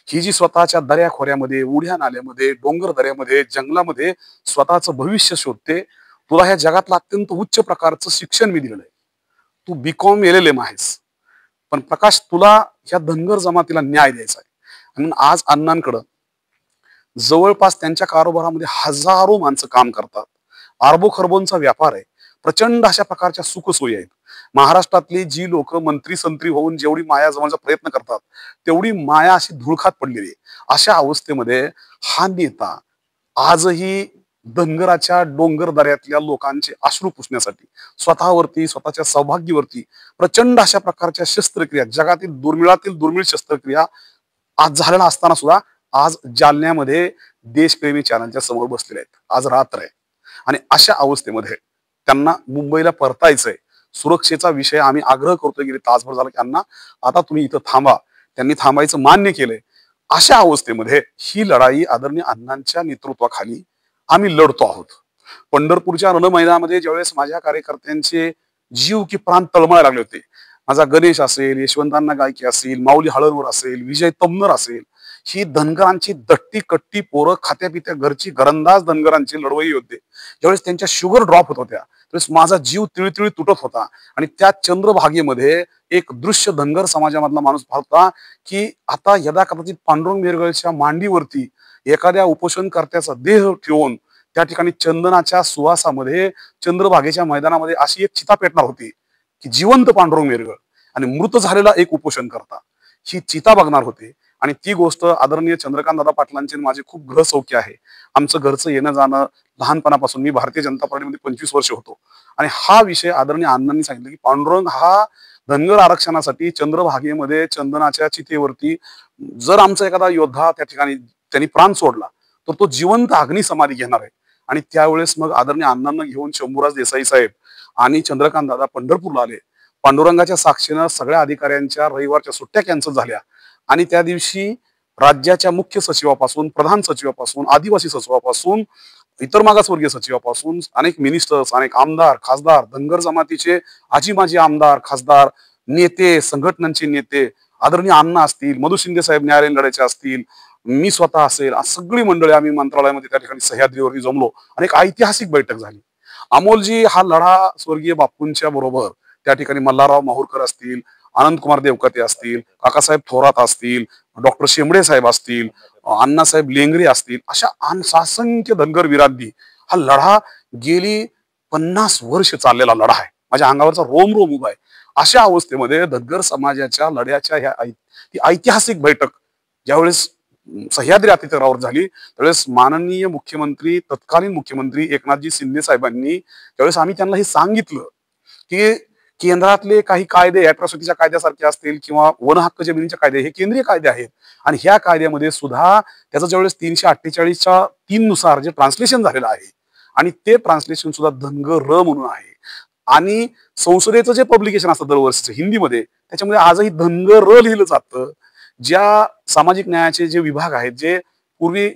ही जी स्वतःच्या दऱ्याखोऱ्यामध्ये, उड्या नाल्यामध्ये, डोंगर दऱ्यामध्ये, जंगलामध्ये स्वतःचं भविष्य शोधते, तुला ह्या जगातलं अत्यंत उच्च प्रकारचं शिक्षण मी दिलेलं आहे, तू BCom LLM आहेस, पण प्रकाश तुला ह्या धनगर जमातीला न्याय द्यायचा आहे. म्हणून आज अण्णांकडं जवळपास त्यांच्या कारोबारामध्ये हजारो माणसं काम करतात, अरबो खरबोंचा व्यापार आहे, प्रचंड अशा प्रकारच्या सुखसोयी आहेत. महाराष्ट्रातली जी लोक मंत्री संत्री होऊन जेवढी माया जमायचा प्रयत्न करतात तेवढी माया अशी धुळखात पडलेली आहे. अशा अवस्थेमध्ये हा नेता आजही धनगराच्या डोंगर दऱ्यातल्या लोकांचे अश्रू पुसण्यासाठी स्वतःवरती, स्वतःच्या सौभाग्यावरती प्रचंड अशा प्रकारच्या शस्त्रक्रिया, जगातील दुर्मिळातील दुर्मिळ शस्त्रक्रिया आज झालेला असताना सुद्धा आज जालन्यामध्ये देशप्रेमी चॅनलच्या समोर बसलेले आहेत. आज रात्र आहे आणि अशा अवस्थेमध्ये त्यांना मुंबईला परतायचंय. सुरक्षेचा विषय आम्ही आग्रह करतोय, गेले तासभर झाला की अण्णा आता तुम्ही इथं थांबा. त्यांनी थांबायचं मान्य केलंय, अशा अवस्थेमध्ये ही लढाई आदरणीय अण्णांच्या नेतृत्वाखाली आम्ही लढतो आहोत. पंढरपूरच्या रण मैदानामध्ये ज्यावेळेस माझ्या कार्यकर्त्यांचे जीव की प्राण तळमळायला लागले होते, माझा गणेश असेल, यशवंतांना गायके असेल, माऊली हळदवर असेल, विजय तमनर असेल, ही धनगरांची दट्टी कट्टी पोरं खात्यापित्या घरची घरंदाज धनगरांची लढवई होते. ज्यावेळेस त्यांच्या शुगर ड्रॉप होत होत्या त्यावेळेस माझा जीव तिळतिळी तुटत होता. आणि त्या चंद्रभागेमध्ये एक दृश्य धनगर समाजामधला माणूस पाहता की आता यदा कदाचित पांडुरंग मेरगळच्या मांडीवरती एखाद्या उपोषणकर्त्याचा देह ठेवून त्या ठिकाणी चंदनाच्या सुवासामध्ये चंद्रभागेच्या मैदानामध्ये अशी एक चिता पेटणार होती की जिवंत पांडुरंग मेरगळ आणि मृत झालेला एक उपोषणकर्ता ही चिता बघणार होते. आणि ती गोष्ट आदरणीय चंद्रकांत दादा पाटलांचे माझे खूप ग्रहसौख्य आहे. आमचं घरचं येणं जाणं लहानपणापासून, मी भारतीय जनता पार्टीमध्ये 25 वर्ष होतो आणि हा विषय आदरणीय अण्णांनी सांगितलं की पांडुरंग हा धनगर आरक्षणासाठी चंद्रभागेमध्ये चंदनाच्या चितेवरती जर आमचा एखादा योद्धा त्या ठिकाणी त्यांनी प्राण सोडला तर तो जिवंत अग्नी समाधी घेणार आहे. आणि त्यावेळेस मग आदरणीय अण्णांना घेऊन शंभूराज देसाई साहेब आणि चंद्रकांत दादा पंढरपूरला आले. पांडुरंगाच्या साक्षीनं सगळ्या अधिकाऱ्यांच्या रविवारच्या सुट्ट्या कॅन्सल झाल्या आणि त्या दिवशी राज्याच्या मुख्य सचिवापासून, प्रधान सचिवापासून, आदिवासी सचिवापासून, इतर मागासवर्गीय सचिवापासून अनेक मिनिस्टर्स, अनेक आमदार, खासदार, धनगर जमातीचे आजी माजी आमदार, खासदार, नेते, संघटनांचे नेते, आदरणीय अण्णा असतील, मधु शिंदे साहेब न्यायालयीन लढ्याचे असतील, मी स्वतः असेल, सगळी मंडळी आम्ही मंत्रालयामध्ये त्या ठिकाणी सह्याद्रीवरती जमलो आणि एक ऐतिहासिक बैठक झाली. अमोलजी हा लढा स्वर्गीय बापूंच्या बरोबर त्या ठिकाणी मल्हारराव माहूरकर असतील, आनंदकुमार देवकते असतील, काकासाहेब थोरात असतील, डॉक्टर शेंबडे साहेब असतील, अण्णासाहेब लेंगरे असतील, अशा असंख्य धनगर वीरांनी हा लढा गेली 50 वर्ष चाललेला लढा आहे. माझ्या अंगावरचा रोम रोम उभा आहे. अशा अवस्थेमध्ये धनगर समाजाच्या लढ्याच्या ती ऐतिहासिक बैठक ज्यावेळेस सह्याद्री अतिथीगृहावर झाली त्यावेळेस माननीय मुख्यमंत्री, तत्कालीन मुख्यमंत्री एकनाथजी शिंदे साहेबांनी त्यावेळेस आम्ही त्यांना हे सांगितलं की केंद्रातले काही कायदे अॅट्रॉसिटीच्या कायद्यासारखे असतील किंवा वन हक्क जमिनीच्या कायदे हे केंद्रीय कायदे आहेत आणि ह्या कायद्यामध्ये सुद्धा त्याचं ज्यावेळेस 348च्या 3 नुसार जे ट्रान्सलेशन झालेलं आहे आणि ते ट्रान्सलेशन सुद्धा धनगर म्हणून आहे. आणि संसदेचं जे पब्लिकेशन असतं दरवर्षीचं हिंदीमध्ये त्याच्यामध्ये आजही धनगर लिहिलं जातं. ज्या सामाजिक न्यायाचे जे विभाग आहेत जे पूर्वी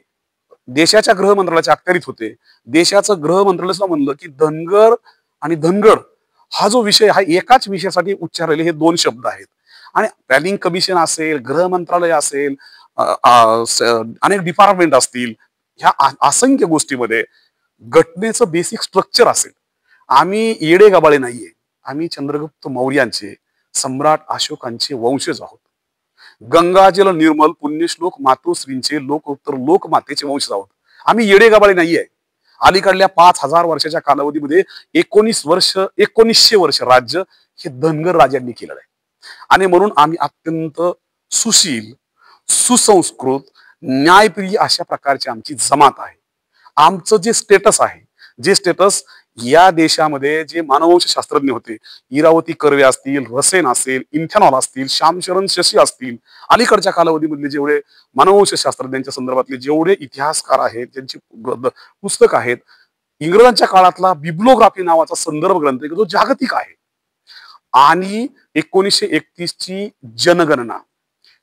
देशाच्या गृह मंत्रालयाच्या अखत्यारीत होते, देशाचं गृह मंत्रालय सुद्धा म्हणलं की धनगर आणि धनगर हा जो विषय हा एकाच विषयासाठी उच्चारलेले हे 2 शब्द आहेत. आणि प्लॅनिंग कमिशन असेल, गृह मंत्रालय असेल, अनेक डिपार्टमेंट असतील, ह्या असंख्य गोष्टीमध्ये घटनेचं बेसिक स्ट्रक्चर असेल. आम्ही येडे गबाळे नाहीये, आम्ही चंद्रगुप्त मौर्यांचे, सम्राट अशोकांचे वंशज आहोत. गंगाजल निर्मल पुण्यश्लोक मातोश्रींचे लोकोत्तर लोकमातेचे वंशज आहोत. आम्ही येडे गबाळे नाहीये. अलीकडल्या 5000 वर्षाच्या कालावधीमध्ये 1900 वर्ष राज्य हे धनगर राजांनी केलेलं आहे. आणि म्हणून आम्ही अत्यंत सुशील, सुसंस्कृत, न्यायप्रिय अशा प्रकारची आमची जमात आहे. आमचं जे स्टेटस आहे, जे स्टेटस या देशामध्ये जे मानववंश शास्त्रज्ञ होते, इरावती कर्वे असतील, रसेन असेल, इन्थेनॉल असतील, श्यामशरण शशी असतील, अलीकडच्या कालावधीमधले जेवढे मानववंश शास्त्रज्ञांच्या संदर्भातले जेवढे इतिहासकार आहेत, ज्यांची पुस्तक आहेत, इंग्रजांच्या काळातला बिब्लोग्राफी नावाचा संदर्भ ग्रंथ जो जागतिक आहे आणि 1931ची जनगणना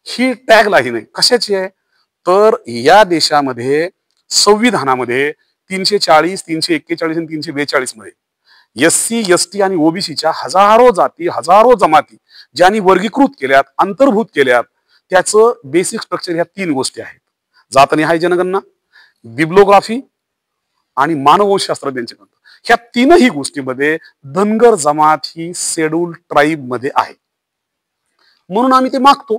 ही टॅग लाईन आहे. कशाची आहे तर या देशामध्ये संविधानामध्ये 340, 341 आणि 342 मध्ये SC, ST आणि OBCच्या हजारो जाती, हजारो जमाती ज्यांनी वर्गीकृत केल्यात, अंतर्भूत केल्यात, त्याचं बेसिक स्ट्रक्चर ह्या 3 गोष्टी आहेत. जातनिहाय जनगणना, बिब्लोग्राफी आणि मानववंशशास्त्रज्ञांचे ग्रंथ. ह्या 3ही गोष्टीमध्ये धनगर जमात ही शेड्यूल ट्राईब मध्ये आहे. म्हणून आम्ही ते मागतो.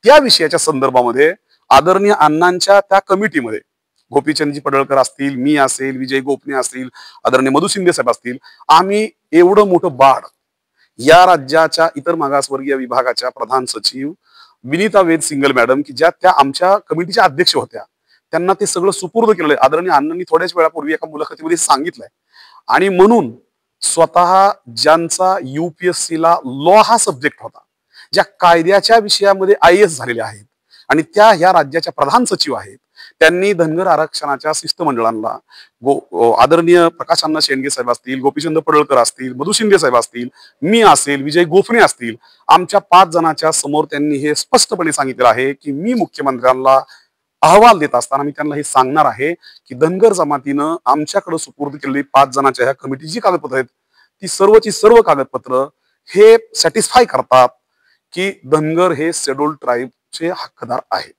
त्या विषयाच्या संदर्भामध्ये आदरणीय अण्णांच्या त्या कमिटीमध्ये गोपीचंदजी पडळकर असतील, मी असेल, विजय गोपने असतील, आदरणीय मधु शिंदे साहेब असतील, आम्ही एवढं मोठं बाड या राज्याच्या इतर मागासवर्गीय विभागाच्या प्रधान सचिव विनीता वेद सिंगल मॅडम की ज्या त्या आमच्या कमिटीच्या अध्यक्ष होत्या, त्यांना ते सगळं सुपूर्द केलेलं आहे. आदरणीय अण्णांनी थोड्याच वेळापूर्वी एका मुलाखतीमध्ये सांगितलंय. आणि म्हणून स्वतः ज्यांचा UPSC ला लॉ हा सब्जेक्ट होता, ज्या कायद्याच्या विषयामध्ये IAS झालेल्या आहेत आणि त्या ह्या राज्याच्या प्रधान सचिव आहेत, त्यांनी धनगर आरक्षणाच्या शिष्टमंडळांना आदरणीय प्रकाश अण्णा शेंडगे साहेब असतील, गोपीचंद पडळकर असतील, मधु शिंदे साहेब असतील, मी असेल, विजय गोफणे असतील, आमच्या 5 जणांच्या समोर त्यांनी हे स्पष्टपणे सांगितलेलं आहे की मी मुख्यमंत्र्यांना अहवाल देत असताना मी त्यांना हे सांगणार आहे की धनगर जमातीनं आमच्याकडे सुपूर्द केलेली 5 जणांच्या ह्या कमिटीची कागदपत्र आहेत, ती सर्वची सर्व कागदपत्र हे सॅटिस्फाय करतात की धनगर हे शेड्यूल्ड ट्राईबचे हक्कदार आहेत.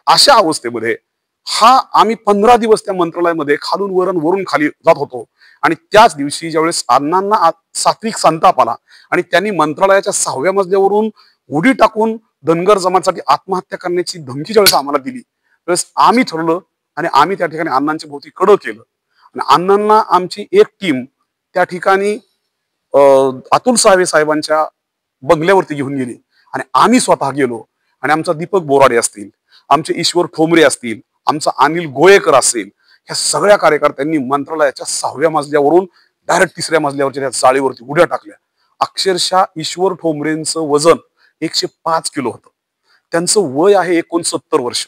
अशा अवस्थेमध्ये आम्ही 15 दिवस त्या मंत्रालयामध्ये खालून वरून खाली जात होतो आणि त्याच दिवशी ज्यावेळेस अण्णांना सात्विक संताप आला आणि त्यांनी मंत्रालयाच्या 6व्या मजल्यावरून उडी टाकून धनगर जमातीसाठी आत्महत्या करण्याची धमकी ज्यावेळेस आम्हाला दिली त्यावेळेस आम्ही ठरवलं आणि आम्ही त्या ठिकाणी अण्णांच्या भोवती कडं केलं आणि अण्णांना आमची एक टीम त्या ठिकाणी अतुल सावे साहेबांच्या बंगल्यावरती घेऊन गेली आणि आम्ही स्वतः गेलो आणि आमचा दीपक बोराडे असतील, आमचे ईश्वर ठोंबरे असतील, आमचा अनिल गोयेकर असेल, ह्या सगळ्या कार्यकर्त्यांनी मंत्रालयाच्या 6व्या मजल्यावरून डायरेक्ट 3ऱ्या मजल्यावरच्या त्या चाळीवरती उड्या टाकल्या. अक्षरशः ईश्वर ठोंबरेंचं वजन 105 किलो होतं. त्यांचं वय आहे 69 वर्ष.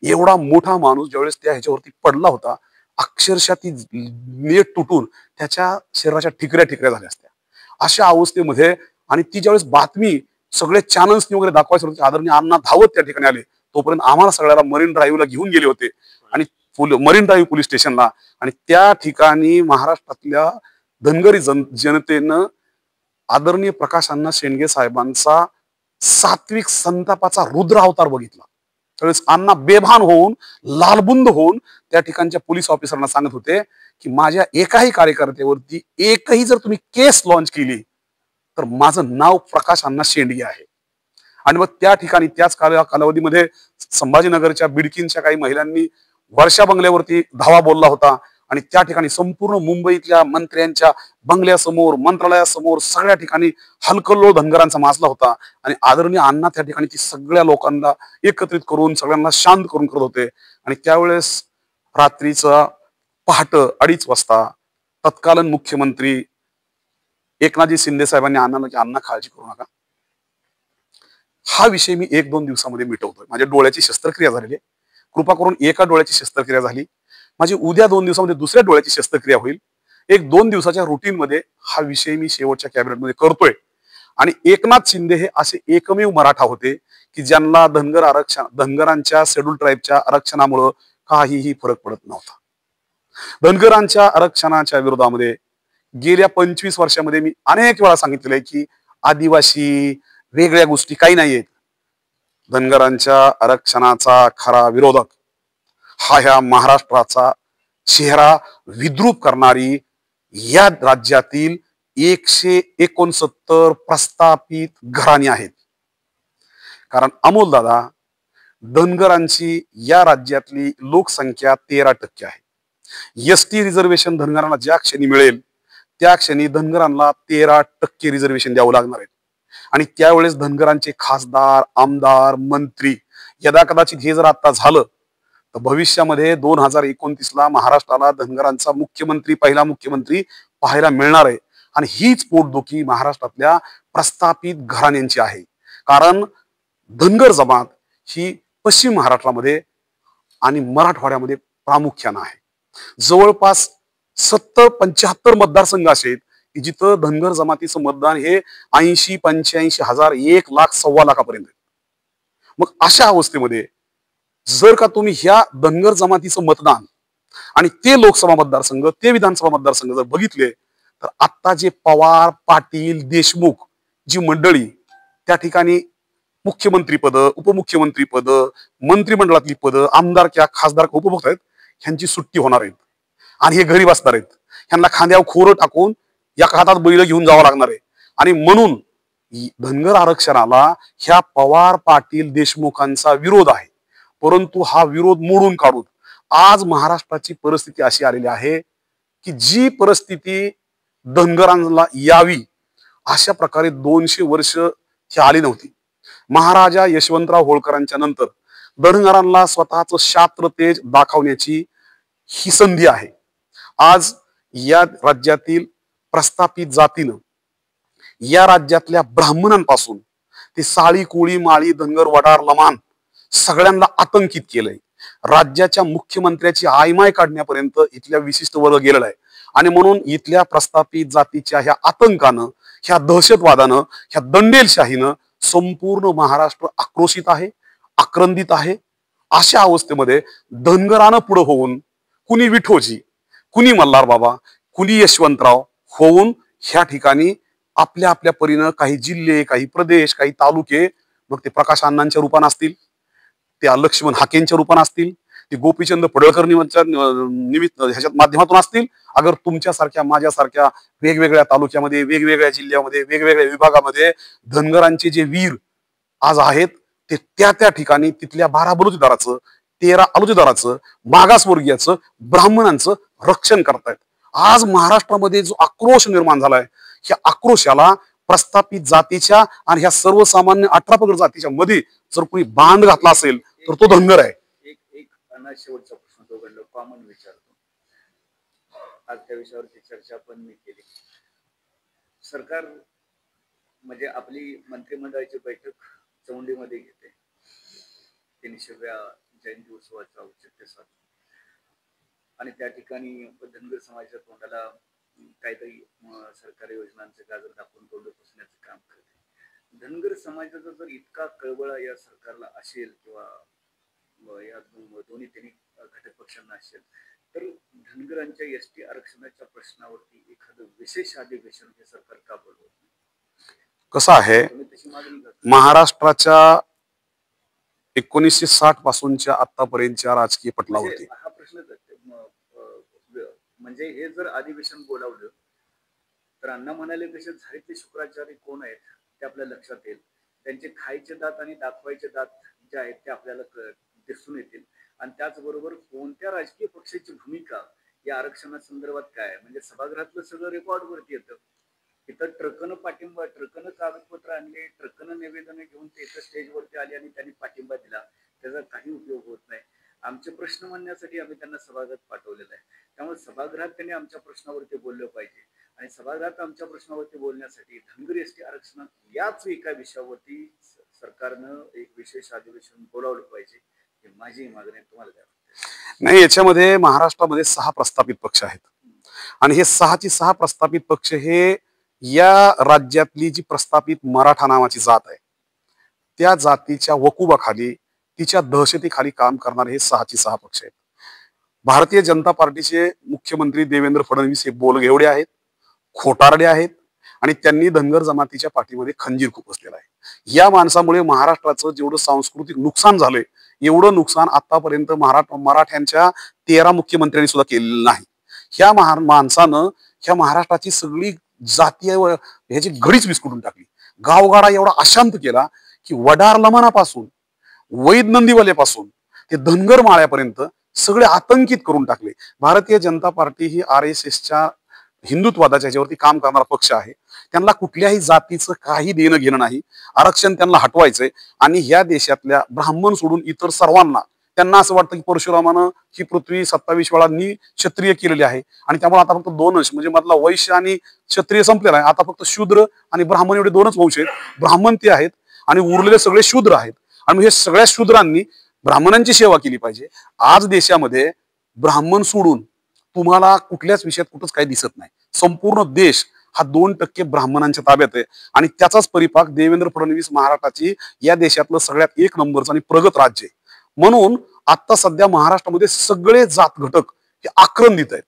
एवढा मोठा माणूस ज्यावेळेस त्या ह्याच्यावरती पडला होता अक्षरशः ती नेट तुटून त्याच्या शरीराच्या ठिकऱ्या झाल्या असत्या. अशा अवस्थेमध्ये आणि ती ज्यावेळेस बातमी सगळे चॅनल्सनी वगैरे दाखवायचं होते, आदरणीय अण्णा धावत त्या ठिकाणी आले, तोपर्यंत आम्हाला सगळ्याला मरीन ड्राईव्हला घेऊन गेले होते आणि मरीन ड्राईव्ह पोलीस स्टेशनला आणि त्या ठिकाणी महाराष्ट्रातल्या धनगरी जनतेनं आदरणीय प्रकाश अण्णा शेंडगे साहेबांचा सात्विक संतापाचा रुद्र अवतार बघितला. त्यावेळेस अण्णा बेभान होऊन लालबुंद होऊन त्या ठिकाणच्या पोलीस ऑफिसरांना सांगत होते की माझ्या एकाही कार्यकर्त्यावरती एकही जर तुम्ही केस लॉन्च केली तर माझं नाव प्रकाश अण्णा शेंडगे आहे. आणि मग त्या ठिकाणी त्याच कालावधीमध्ये संभाजीनगरच्या बिडकीनच्या काही महिलांनी वर्षा बंगल्यावरती धावा बोलला होता आणि त्या ठिकाणी संपूर्ण मुंबईतल्या मंत्र्यांच्या बंगल्यासमोर मंत्रालयासमोर सगळ्या ठिकाणी हलकल्लोळ धनगरांचा माजला होता आणि आदरणीय अण्णा त्या ठिकाणी ती सगळ्या लोकांना एकत्रित करून सगळ्यांना शांत करून करत होते. आणि त्यावेळेस रात्रीचा पहाट 2:30 वाजता तत्कालीन मुख्यमंत्री एकनाथजी शिंदे साहेबांनी अण्णाला की अण्णा काळजी करू नका, हा विषय मी 1-2 दिवसामध्ये मिटवतोय. माझ्या डोळ्याची शस्त्रक्रिया झालेली आहे, कृपा करून एका डोळ्याची शस्त्रक्रिया झाली, माझी उद्या 2 दिवसामध्ये दुसऱ्या डोळ्याची शस्त्रक्रिया होईल. 1-2 दिवसाच्या रुटीन मध्ये हा विषय मी शेवटच्या कॅबिनेटमध्ये करतोय. आणि एकनाथ शिंदे हे असे एकमेव मराठा होते की ज्यांना धनगरांच्या शेड्यूल ट्राईबच्या आरक्षणामुळं काहीही फरक पडत नव्हता. धनगरांच्या आरक्षणाच्या विरोधामध्ये गेल्या 25 वर्षामध्ये मी अनेक वेळा सांगितलेलं आहे की आदिवासी वेगळ्या गोष्टी काही नाही आहेत. धनगरांच्या आरक्षणाचा खरा विरोधक ह्या महाराष्ट्राचा चेहरा विद्रूप करणारी या राज्यातील 169 प्रस्थापित घराणी आहेत. कारण अमोलदादा, धनगरांची या राज्यातली लोकसंख्या 13% आहे. एसटी रिझर्वेशन धनगरांना ज्या क्षणी मिळेल त्या क्षणी धनगरांना 13% रिझर्वेशन द्यावं लागणार आहे. आणि त्यावेळेस धनगरांचे खासदार, आमदार, मंत्री यदा कदाचित हे जर आता झालं तर भविष्यामध्ये 2029ला महाराष्ट्राला धनगरांचा पहिला मुख्यमंत्री पाहायला मिळणार आहे. आणि हीच पोटदुखी महाराष्ट्रातल्या प्रस्थापित घराण्यांची आहे. कारण धनगर जमात ही पश्चिम महाराष्ट्रामध्ये आणि मराठवाड्यामध्ये प्रामुख्यानं आहे. जवळपास 70-75 मतदारसंघ असे आहेत की जिथं धनगर जमातीचं मतदान हे 80-85 हजार, 1 लाख, 1.25 लाखापर्यंत. मग अशा अवस्थेमध्ये जर का तुम्ही ह्या धनगर जमातीचं मतदान आणि ते लोकसभा मतदारसंघ, ते विधानसभा मतदारसंघ जर बघितले तर आता जे पवार, पाटील, देशमुख जी मंडळी त्या ठिकाणी मुख्यमंत्री पद, उपमुख्यमंत्री पद, मंत्रिमंडळातली पद, आमदारक्या, खासदार, उपभोक्ता आहेत, ह्यांची सुट्टी होणार आहेत आणि हे घरी बसणार आहेत. ह्यांना खांद्यावर खोरं टाकून या हातात बैल घेऊन जावं लागणार आहे. आणि म्हणून धनगर आरक्षणाला ह्या पवार, पाटील, देशमुखांचा विरोध आहे. परंतु हा विरोध मोडून काढून आज महाराष्ट्राची परिस्थिती अशी आलेली आहे की जी परिस्थिती धनगरांना यावी अशा प्रकारे 200 वर्ष ती आली नव्हती. महाराजा यशवंतराव होळकरांच्या नंतर धनगरांना स्वतःच शास्त्र तेज दाखवण्याची ही संधी आहे. आज या राज्यातील प्रस्थापित जातीनं या राज्यातल्या ब्राह्मणांपासून ते साळी, कोळी, माळी, धनगर, वडार, लमाण सगळ्यांना आतंकित केलंय. राज्याच्या मुख्यमंत्र्याची आयमाय काढण्यापर्यंत इथल्या विशिष्ट वर्ग गेलेला आहे. आणि म्हणून इथल्या प्रस्थापित जातीच्या ह्या आतंकानं, ह्या दहशतवादानं, ह्या दंडेलशाहीनं संपूर्ण महाराष्ट्र आक्रोशित आहे, आक्रंदित आहे. अशा अवस्थेमध्ये धनगरानं पुढे होऊन, कुणी विठोजी, कुणी मल्हार बाबा, कुणी यशवंतराव होऊन ह्या ठिकाणी आपल्या आपल्या परीनं काही जिल्हे, काही प्रदेश, काही तालुके, मग ते प्रकाश अण्णांच्या रूपानं असतील, त्या लक्ष्मण हाकेंच्या रूपानं असतील, ते गोपीचंद पडळकर निमित्त ह्याच्यात माध्यमातून असतील, अगर तुमच्यासारख्या माझ्यासारख्या वेगवेगळ्या तालुक्यामध्ये, वेगवेगळ्या जिल्ह्यामध्ये, वेगवेगळ्या विभागामध्ये धनगरांचे जे वीर आज आहेत ते त्या ठिकाणी तिथल्या 12 बलुतेदाराचं, 13 अलुतेदाराचं, मागासवर्गीयाचं, ब्राह्मणांचं रक्षण करतायत. आज महाराष्ट्रामध्ये जो आक्रोश निर्माण झालाय, ह्या आक्रोशाला प्रस्थापित जातीच्या आणि ह्या सर्वसामान्य 18 पगड जातीच्या मध्ये जर कोणी बांध घातला असेल तर तो धनगर आहे. एक शेवटचा प्रश्न दोघांना कॉमन विचारतो. आज त्या विषयावरची चर्चा पण मी केली. सरकार म्हणजे आपली मंत्रिमंडळाची बैठक चौंडीमध्ये घेते 300व्या जयंती उत्सवाच्या औचित्य साधून, आणि त्या ठिकाणी धनगर समाजाच्या तोंडाला काहीतरी सरकारी योजनांचे गाजर दाखवून तोंड पुसण्याचं काम करते. धनगर समाजाचा जर इतका कळवळा या सरकारला असेल किंवा या दोन्ही तिन्ही घटक पक्षांना असेल, तर धनगरांच्या एसटी आरक्षणाच्या प्रश्नावरती एखादं विशेष अधिवेशन हे सरकार का बोलवत नाही? कसं आहे, महाराष्ट्राच्या 1960 पासूनच्या आतापर्यंतच्या राजकीय पटलावरती हा प्रश्न म्हणजे हे जर अधिवेशन बोलावलं तर अण्णा म्हणाले तसे झारीतले शुक्राचार्य कोण आहेत ते आपल्या लक्षात येईल. त्यांचे खायचे दात आणि दाखवायचे दात जे आहेत ते आपल्याला दिसून येतील. आणि त्याचबरोबर कोणत्या राजकीय पक्षाची भूमिका या आरक्षणासंदर्भात काय, म्हणजे सभागृहातलं सगळं रेकॉर्डवरती येतं. इथं ट्रकनं पाठिंबा, ट्रकनं कागदपत्र आणले, ट्रकनं निवेदनं घेऊन ते इथं स्टेजवरती आले आणि त्यांनी पाठिंबा दिला, त्याचा काही उपयोग होत नाही. आमचे प्रश्न म्हणण्यासाठी आम्ही त्यांना सभागृहात पाठवलेलं आहे. त्यामुळे सभागृहात त्यांनी आमच्या प्रश्नावरती बोललं पाहिजे. आणि सभागृहात आमच्या प्रश्नावरती बोलण्यासाठी धनगर एसटी आरक्षण याच एका विषयावरती सरकारनं एक विशेष अधिवेशन बोलावलं पाहिजे, ही माझी मागणी आहे. तुम्हाला काय वाटतं? नाही, याच्यामध्ये महाराष्ट्रामध्ये 6 प्रस्थापित पक्ष आहेत आणि हे 6 प्रस्थापित पक्ष हे या राज्यातली जी प्रस्थापित मराठा नावाची जात आहे त्या जातीच्या वकुबाखाली, तिच्या दहशतीखाली काम करणारे हे 6 पक्ष आहेत. भारतीय जनता पार्टीचे मुख्यमंत्री देवेंद्र फडणवीस हे बोलघेवडे आहेत, खोटारडे आहेत आणि त्यांनी धनगर जमातीच्या पाठीमध्ये खंजीर खुपसलेला आहे. या माणसामुळे महाराष्ट्राचं जेवढं सांस्कृतिक नुकसान झालंय एवढं नुकसान आतापर्यंत मराठ्यांच्या 13 मुख्यमंत्र्यांनी सुद्धा केलेलं नाही. ह्या माणसानं ह्या महाराष्ट्राची सगळी जातीय ह्याची घडीच विस्कटून टाकली. गावगाडा एवढा अशांत केला की वडार लमानापासून, वैद नंदीवाल्यापासून ते धनगर माळ्यापर्यंत सगळे आतंकित करून टाकले. भारतीय जनता पार्टी ही RSSच्या हिंदुत्वादाच्या ह्याच्यावरती काम करणारा पक्ष आहे. त्यांना कुठल्याही जातीचं काही देणं घेणं नाही. आरक्षण त्यांना हटवायचंय आणि ह्या देशातल्या ब्राह्मण सोडून इतर सर्वांना त्यांना असं वाटतं की परशुरामानं ही पृथ्वी 27 वेळांनी क्षत्रिय केलेली आहे आणि त्यामुळे आता फक्त 2च म्हणजे मधला वैश्य आणि क्षत्रिय संपलेला आहे. आता फक्त शूद्र आणि ब्राह्मण एवढे 2च वंश आहेत. ब्राह्मण ते आहेत आणि उरलेले सगळे शूद्र आहेत आणि हे सगळ्या शूद्रांनी ब्राह्मणांची सेवा केली पाहिजे. आज देशामध्ये ब्राह्मण सोडून तुम्हाला कुठल्याच विषयात कुठंच काही दिसत नाही. संपूर्ण देश हा 2% ब्राह्मणांच्या ताब्यात आहे आणि त्याचाच परिपाक देवेंद्र फडणवीस महाराष्ट्राची या देशातलं सगळ्यात 1 नंबरचं आणि प्रगत राज्य आहे. म्हणून आता सध्या महाराष्ट्रामध्ये सगळे जात घटक हे आक्रंदित आहेत,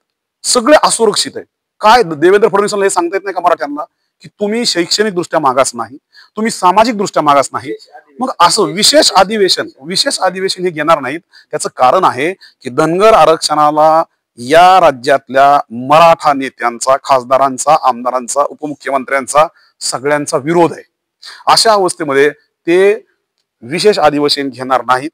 सगळे असुरक्षित आहेत. काय देवेंद्र फडणवीसांना हे सांगता येत नाही का मराठ्यांना की तुम्ही शैक्षणिक दृष्ट्या मागास नाही, तुम्ही सामाजिक दृष्ट्या मागास नाही. मग असं विशेष अधिवेशन हे घेणार नाहीत. त्याचं कारण आहे की धनगर आरक्षणाला या राज्यातल्या मराठा नेत्यांचा, खासदारांचा, आमदारांचा, उपमुख्यमंत्र्यांचा सगळ्यांचा विरोध आहे. अशा अवस्थेमध्ये ते विशेष अधिवेशन घेणार नाहीत.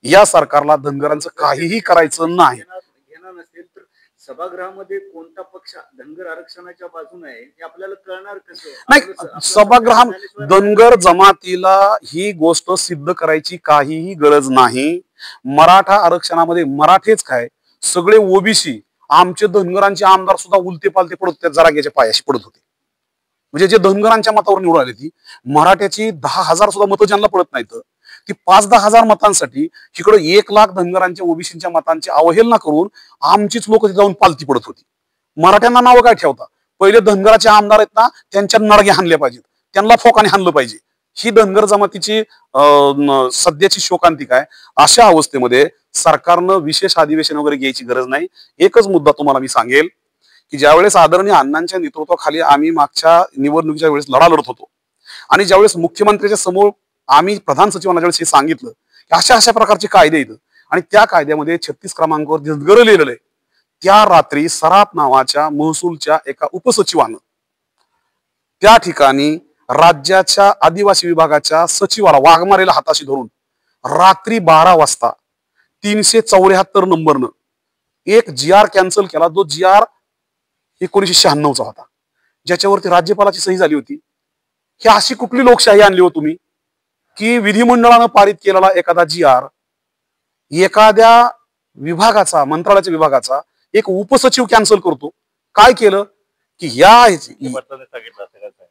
या सरकारला धनगरांचं काहीही करायचं नाही. घेणार नसेल तर सभागृहामध्ये कोणता पक्ष धनगर आरक्षणाच्या बाजूने आहे हे आपल्याला कळणार कसं? नाही, सभागृह धनगर जमातीला ही गोष्ट सिद्ध करायची काहीही गरज नाही. मराठा आरक्षणामध्ये मराठेच काय, सगळे ओबीसी, आमचे धनगरांचे आमदार सुद्धा उलते पालते पडत त्या जराग्याच्या पायाशी पडत होते. म्हणजे जे धनगरांच्या मतावर निवडून आले ती मराठ्याची 10,000 सुद्धा मतं ज्यांना पडत नाहीत ती 5-10 हजार मतांसाठी इकडे 1 लाख धनगरांच्या ओबीसीच्या मतांची अवहेलना करून आमचीच लोक तिथे जाऊन पालती पडत होती. मराठ्यांना नावं काय ठेवता? पहिले धनगराचे आमदार आहेत ना, त्यांच्या नडगे हाणले पाहिजेत, त्यांना फोकाने हाणलं पाहिजे. ही धनगर जमातीची सध्याची शोकांतिका आहे. अशा अवस्थेमध्ये सरकारनं विशेष अधिवेशन वगैरे घ्यायची गरज नाही. एकच मुद्दा तुम्हाला मी सांगेल की ज्यावेळेस आदरणीय अण्णांच्या नेतृत्वाखाली आम्ही मागच्या निवडणुकीच्या वेळेस लढा लढत होतो आणि ज्यावेळेस मुख्यमंत्र्यांच्या समोर आम्ही प्रधान सचिवांना ज्यावेळेस हे सांगितलं की अशा अशा प्रकारचे कायदे आहेत आणि त्या कायद्यामध्ये 36 क्रमांकावर धनगर लिहिलेलं आहे, त्या रात्री सराफ नावाच्या महसूलच्या एका उपसचिवानं त्या ठिकाणी राज्याच्या आदिवासी विभागाच्या सचिवाला वाघमारेला हाताशी धरून रात्री 12 वाजता 374 नंबरनं एक GR कॅन्सल केला, जो GR 1996चा होता, ज्याच्यावरती राज्यपालाची सही झाली होती. ही अशी कुठली लोकशाही आणली हो तुम्ही की विधिमंडळानं पारित केलेला एखादा GR एखाद्या विभागाचा, मंत्रालयाच्या विभागाचा एक उपसचिव कॅन्सल करतो? काय केलं की सांगितलं असं काय?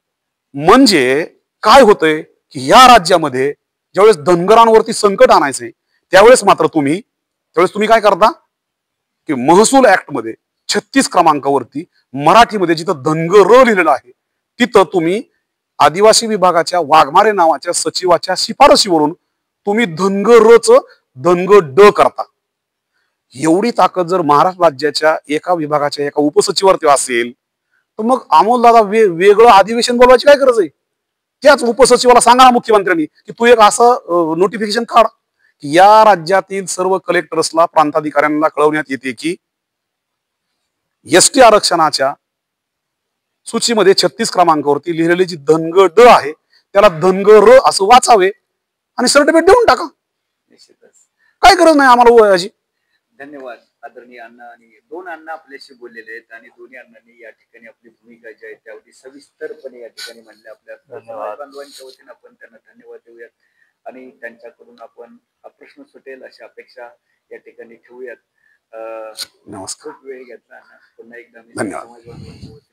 म्हणजे काय होतंय की या राज्यामध्ये ज्यावेळेस धनगरांवरती संकट आणायचंय त्यावेळेस मात्र तुम्ही काय करता की महसूल ऍक्ट मध्ये 36 क्रमांकावरती मराठीमध्ये जिथं धनगर लिहिलेलं आहे तिथं तुम्ही आदिवासी विभागाच्या वाघमारे नावाच्या सचिवाच्या शिफारशीवरून तुम्ही धनगर ड करता. एवढी ताकद जर महाराष्ट्र राज्याच्या एका विभागाच्या एका उपसचिवावरती असेल तर मग अमोलदादा वेगळं अधिवेशन बोलवायची काय गरज आहे? त्याच उपसचिवाला सांगा ना मुख्यमंत्र्यांनी की तू एक असं नोटिफिकेशन काढ की या राज्यातील सर्व कलेक्टर्सला, प्रांताधिकाऱ्यांना कळवण्यात येते की एसटी आरक्षणाच्या सूचीमध्ये 36 क्रमांकावरती लिहिलेली जी धनगर ड आहे त्याला धनगर असं वाचावे आणि सर्टिफिकेट देऊन टाका. निश्चितच. काय गरज नाही आम्हाला याची. धन्यवाद आदरणीय अण्णा. आणि 2 अण्णा आपल्याशी बोललेले आहेत आणि दोन्ही अण्णांनी या ठिकाणी आपली भूमिका जी आहे त्यावरती सविस्तरपणे या ठिकाणी म्हणले. आपल्या समाज बांधवांच्या वतीने आपण त्यांना धन्यवाद देऊयात आणि त्यांच्याकडून आपण हा प्रश्न सुटेल अशी अपेक्षा या ठिकाणी ठेवूयात. नमस्कार. खूप वेळ घेतला अण्णा. पुन्हा एकदा मी धन्यवाद. समाज बांधवांच्या वतीने